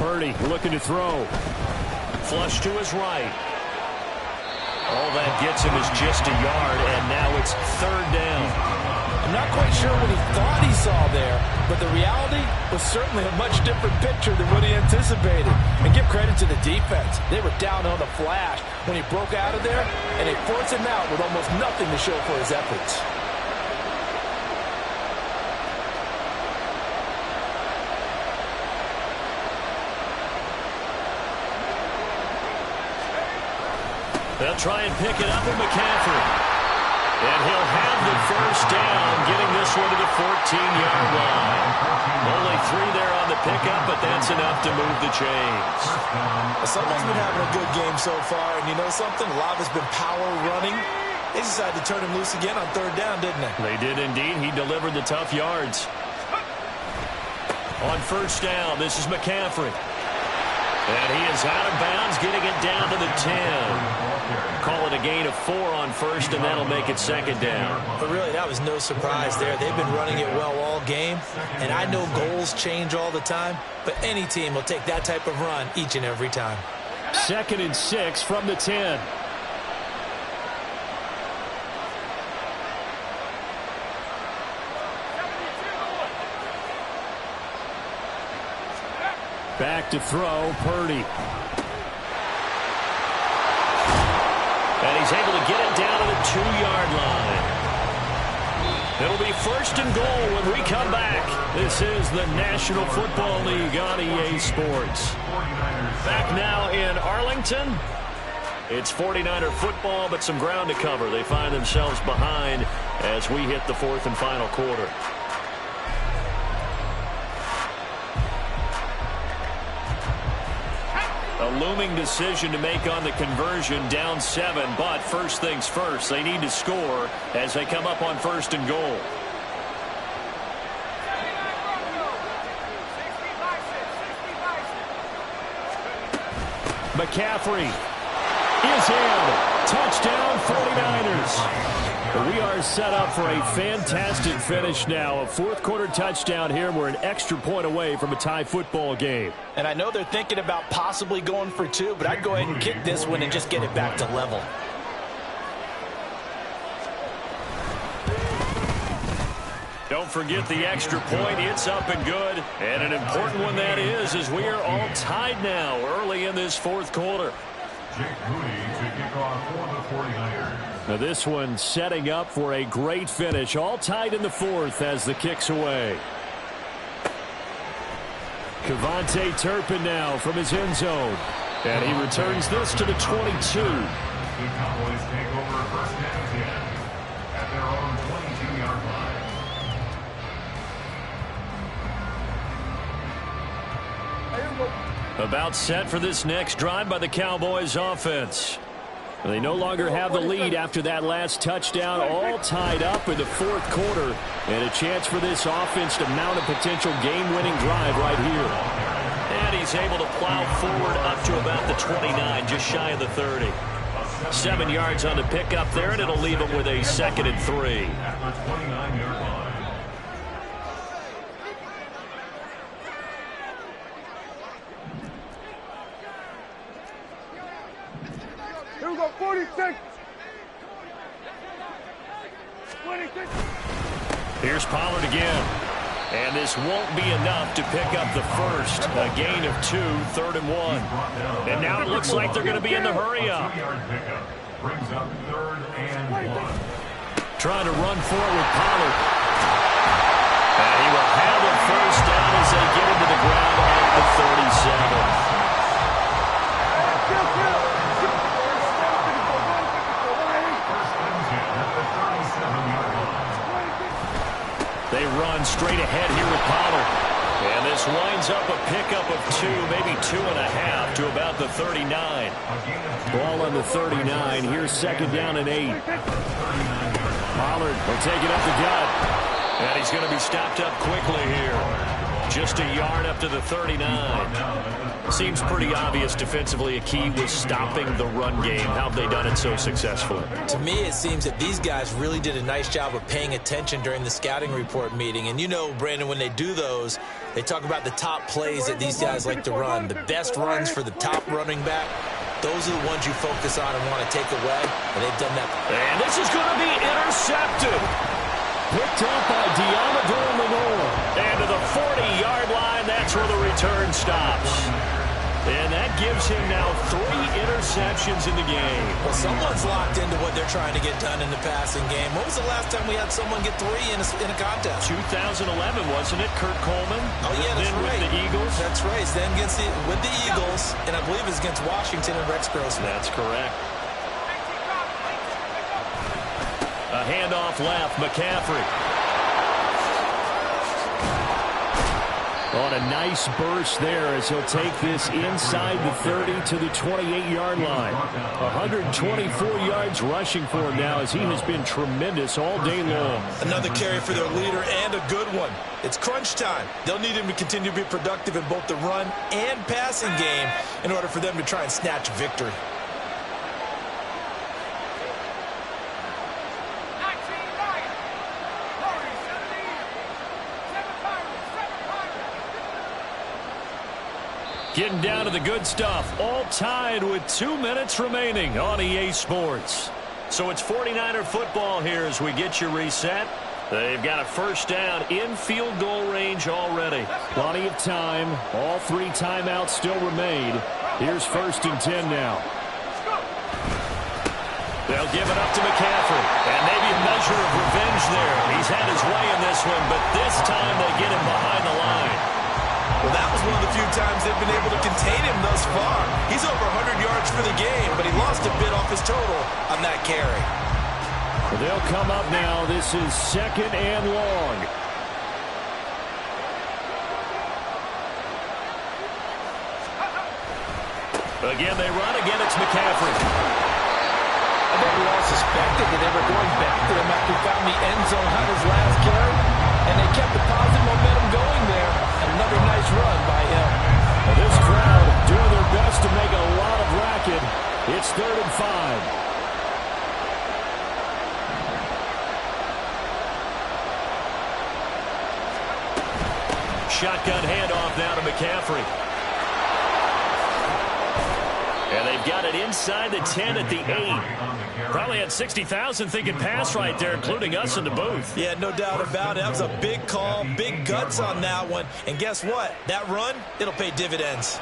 Purdy looking to throw. Flush to his right. All that gets him is just a yard, and now it's 3rd down. I'm not quite sure what he thought he saw there, but the reality was certainly a much different picture than what he anticipated. And give credit to the defense. They were down on the flash when he broke out of there, and they forced him out with almost nothing to show for his efforts. They'll try and pick it up with McCaffrey. And he'll have the first down, getting this one to the 14-yard line. Only 3 there on the pickup, but that's enough to move the chains. Someone's been having a good game so far, and you know something? A lot of it's been power running. They decided to turn him loose again on 3rd down, didn't they? They did indeed. He delivered the tough yards. On 1st down, this is McCaffrey. And he is out of bounds, getting it down to the 10. Call it a gain of 4 on 1st, and that'll make it 2nd down. But really, that was no surprise there. They've been running it well all game, and I know goals change all the time, but any team will take that type of run each and every time. 2nd and 6 from the 10. Back to throw, Purdy. And he's able to get it down to the 2-yard line. It'll be 1st and goal when we come back. This is the National Football League on EA Sports. Back now in Arlington. It's 49er football, but some ground to cover. They find themselves behind as we hit the 4th and final quarter. A looming decision to make on the conversion, down 7, but first things first, they need to score as they come up on 1st and goal. McCaffrey is in. Touchdown, 49ers. We are set up for a fantastic finish now. A 4th quarter touchdown here. We're an extra point away from a tie football game. And I know they're thinking about possibly going for 2, but I'd go ahead and kick this one and just get it back to level. Don't forget the extra point. It's up and good. And an important one that is, as we are all tied now early in this 4th quarter. Jake Moody to kick off for the 49ers. Now this one setting up for a great finish. All tied in the 4th as the kick's away. Kevontae Turpin now from his end zone. And he returns this to the 22. The Cowboys take over 1st and 10 at their own 22-yard line. About set for this next drive by the Cowboys offense. They no longer have the lead after that last touchdown, all tied up in the 4th quarter, and a chance for this offense to mount a potential game-winning drive right here. And he's able to plow forward up to about the 29, just shy of the 30. 7 yards on the pickup there, and it'll leave him with a 2nd and 3. At the 29-yard line. Here we go, 46. 26. Here's Pollard again. And this won't be enough to pick up the first. A gain of 2, 3rd and 1. And now it looks like they're going to be in the hurry-up. Brings up 3rd and 1. Trying to run forward with Pollard. And he will have the first down as they get into the ground at the 37. They run straight ahead here with Pollard. And this winds up a pickup of 2, maybe 2.5 to about the 39. Ball on the 39. Here's 2nd down and 8. Pollard will take it up the gut. And he's going to be stopped up quickly here. Just a yard up to the 39. Seems pretty obvious defensively a key was stopping the run game. How have they done it so successfully? To me, it seems that these guys really did a nice job of paying attention during the scouting report meeting. And you know, Brandon, when they do those, they talk about the top plays that these guys like to run. The best runs for the top running back. Those are the ones you focus on and want to take away, and they've done that. And this is going to be intercepted. Picked up by Diamador Lenore. And to the 40-yard line, that's where the return stops. And that gives him now 3 interceptions in the game. Well, someone's locked into what they're trying to get done in the passing game. When was the last time we had someone get 3 in a contest? 2011, wasn't it? Kurt Coleman? Oh, yeah, that's then right. With the Eagles? That's right. Then with the Eagles, and I believe it's against Washington and Rex Grossman. That's correct. A handoff left, McCaffrey. On a nice burst there as he'll take this inside the 30 to the 28-yard line. 124 yards rushing for him now as he has been tremendous all day long. Another carry for their leader and a good one. It's crunch time. They'll need him to continue to be productive in both the run and passing game in order for them to try and snatch victory. Getting down to the good stuff. All tied with 2 minutes remaining on EA Sports. So it's 49er football here as we get you reset. They've got a first down in field goal range already. Plenty of time. All 3 timeouts still remain. Here's 1st and 10 now. They'll give it up to McCaffrey. And maybe a measure of revenge there. He's had his way in this one, but this time they get him behind the line. Well, that was one of the few times they've been able to contain him thus far. He's over 100 yards for the game, but he lost a bit off his total on that carry. They'll come up now. This is 2nd and long. Again, they run. Again, it's McCaffrey. I think we all suspected that they were going back to him after he found the end zone on his last carry, and they kept the positive momentum going there. Another nice run by him. Well, this crowd doing their best to make a lot of racket. It's 3rd and 5. Shotgun handoff now to McCaffrey. And they've got it inside the 10 at the 8. Probably had 60,000 thinking pass right there, including us in the booth. Yeah, no doubt about it. That was a big call, big guts on that one. And guess what? That run, it'll pay dividends.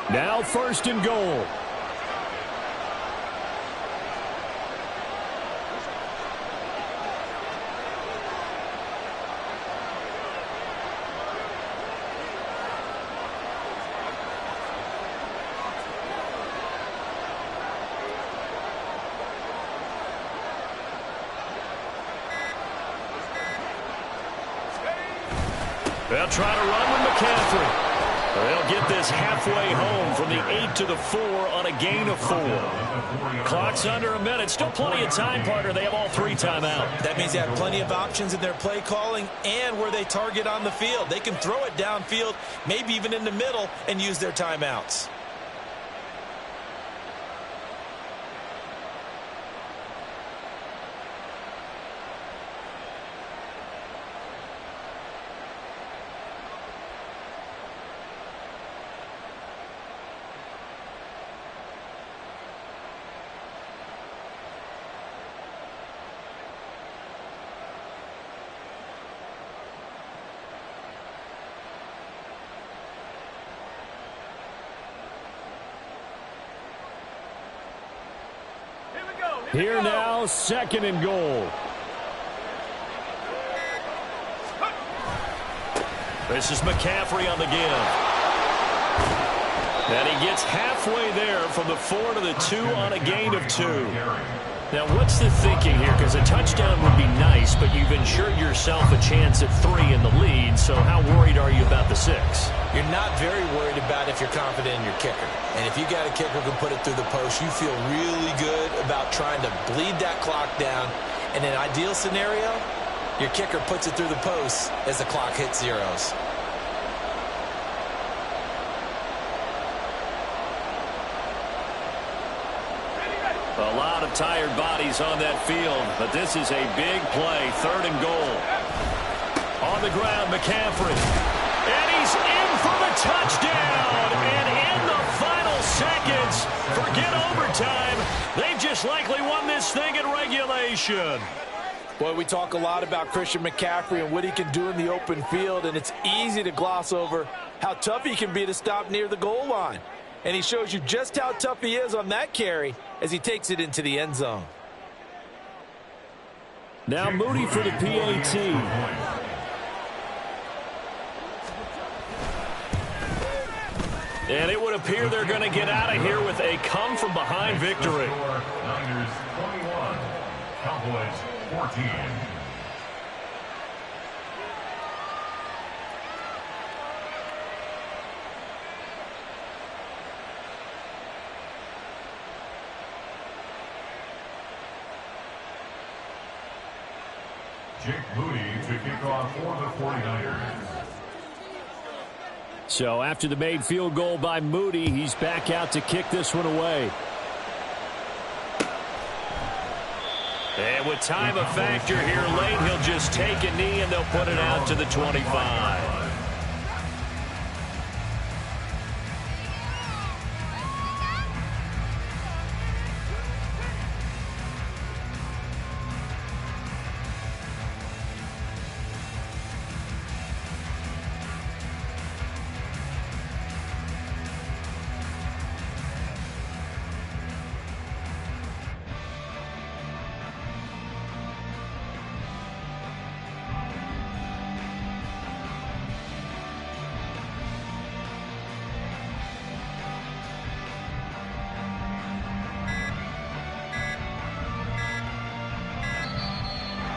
Now 1st and goal. They'll try to run with McCaffrey. They'll get this halfway home from the 8 to the 4 on a gain of 4. Clock's under a minute. Still plenty of time, partner. They have all 3 timeout. That means they have plenty of options in their play calling and where they target on the field. They can throw it downfield, maybe even in the middle, and use their timeouts. Here now, 2nd and goal. This is McCaffrey on the give. And he gets halfway there from the 4 to the 2 on a gain of 2. Now, what's the thinking here? Because a touchdown would be nice, but you've ensured yourself a chance at 3 in the lead, so how worried are you about the 6? You're not very worried about if you're confident in your kicker. And if you got a kicker who can put it through the post, you feel really good about trying to bleed that clock down. In an ideal scenario, your kicker puts it through the post as the clock hits zeros. A lot of tired bodies on that field, but this is a big play, 3rd and goal. On the ground, McCaffrey. And he's in for the touchdown. And in the final seconds, forget overtime. They've just likely won this thing in regulation. Boy, we talk a lot about Christian McCaffrey and what he can do in the open field, and it's easy to gloss over how tough he can be to stop near the goal line. And he shows you just how tough he is on that carry as he takes it into the end zone. Now Moody for the PAT. And it would appear they're going to get out of here with a come-from-behind victory. Niners 21, Cowboys 14. Jake Moody to kick off for the 49ers. So after the made field goal by Moody, he's back out to kick this one away. And with time a factor here late, he'll just take a knee and they'll put it out to the 25.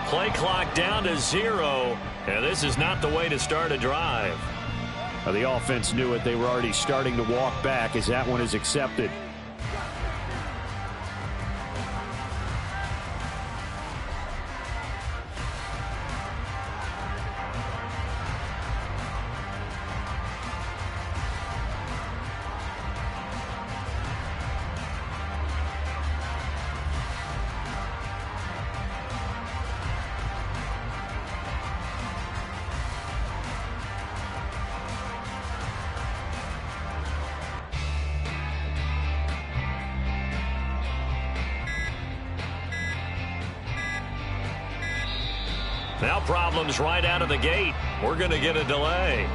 Play clock down to 0, and this is not the way to start a drive. Well, the offense knew it. They were already starting to walk back as that one is accepted. Now problems right out of the gate. We're going to get a delay.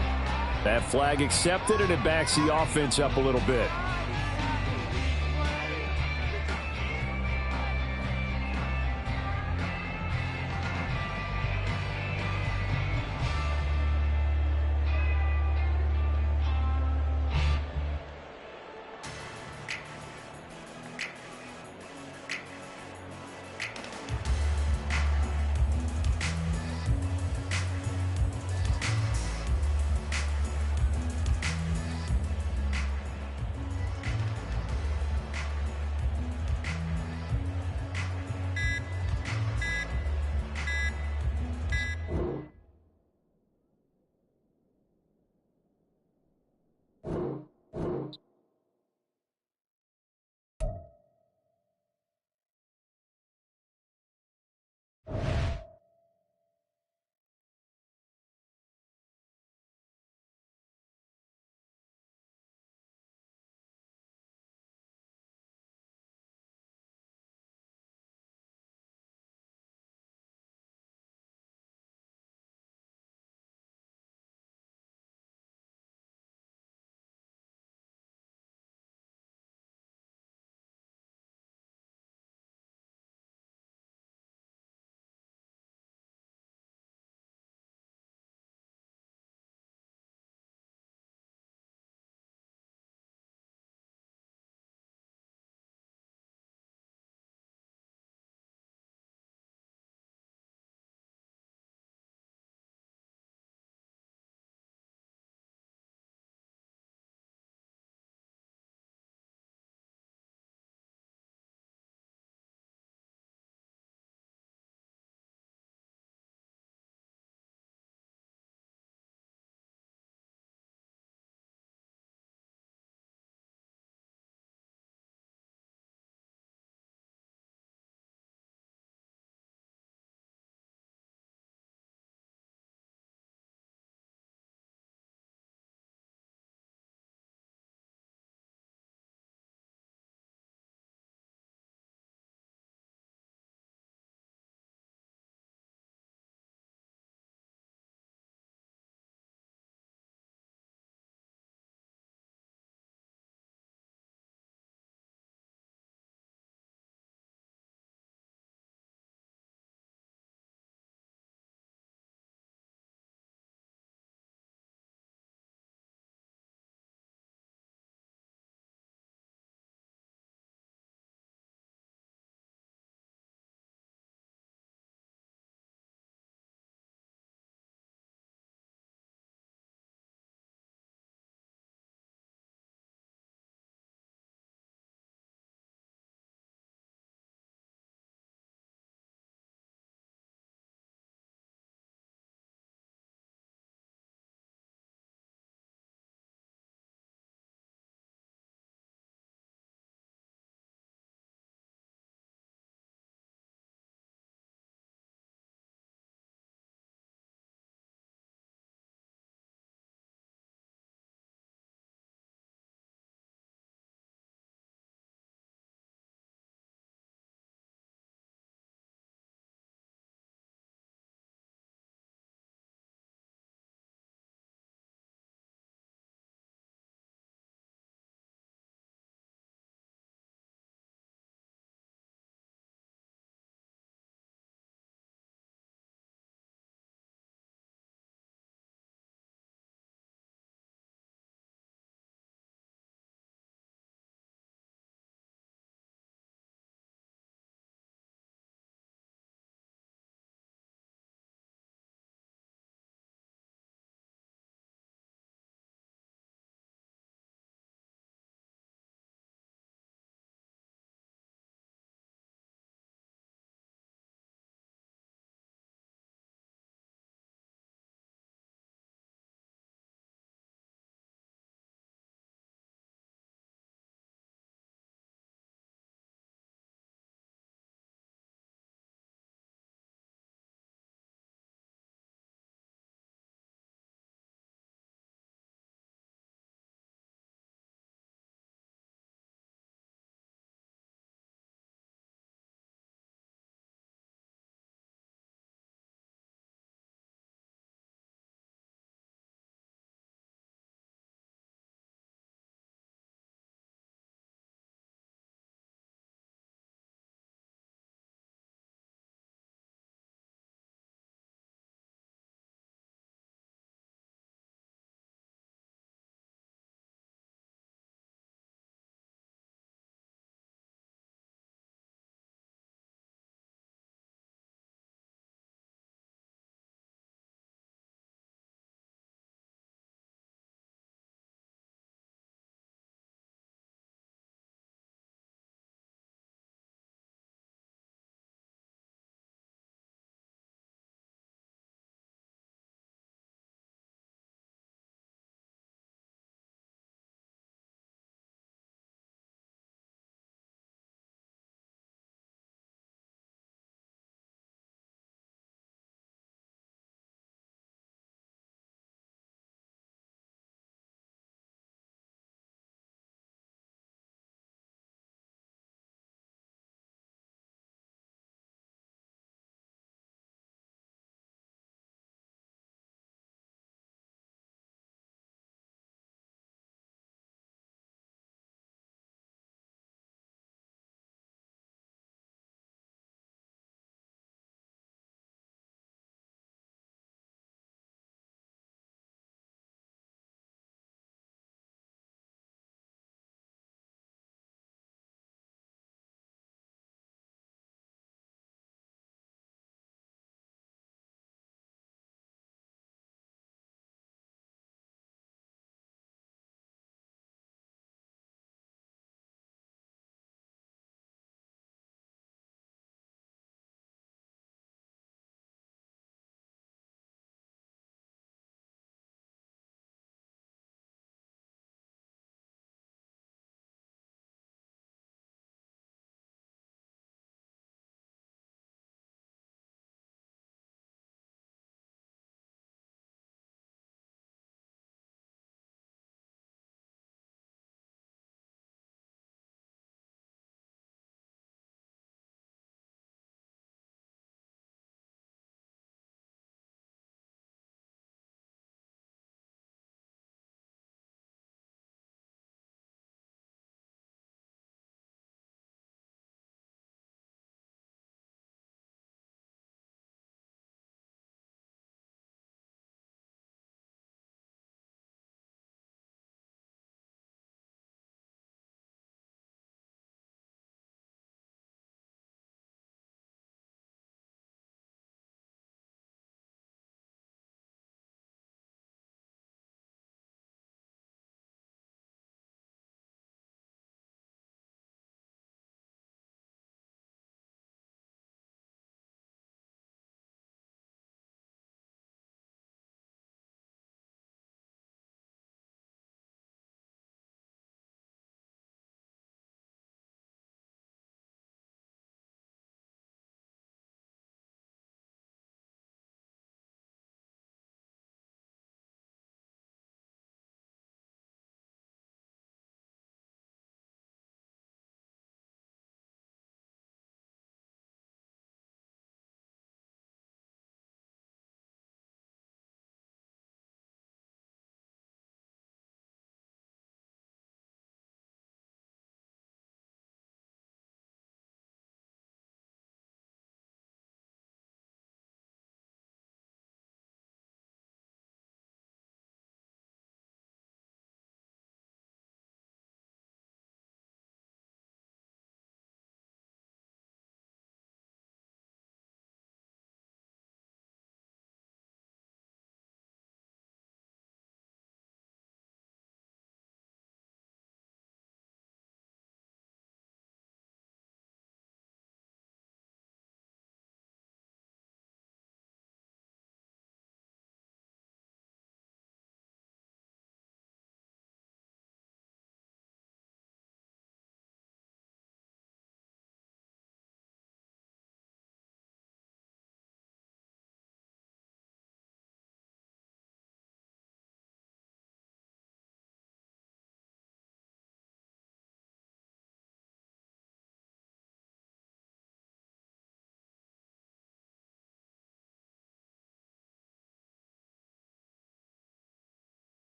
That flag accepted, and it backs the offense up a little bit.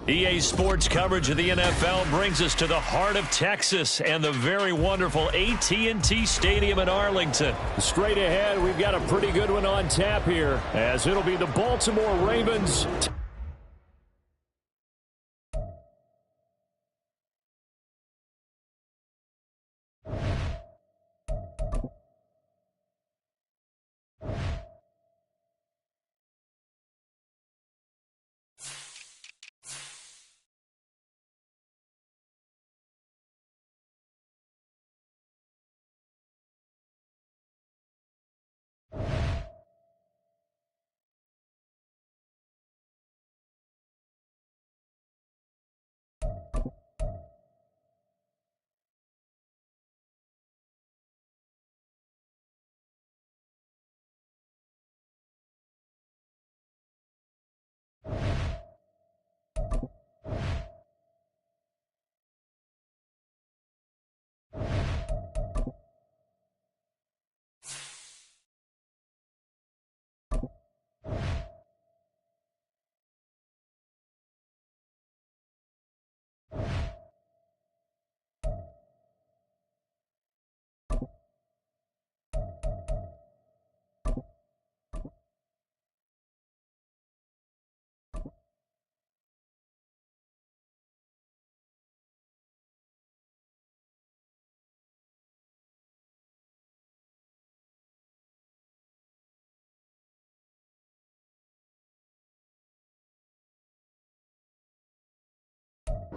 EA Sports coverage of the NFL brings us to the heart of Texas and the very wonderful AT&T Stadium in Arlington. Straight ahead, we've got a pretty good one on tap here, as it'll be the Baltimore Ravens.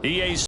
EA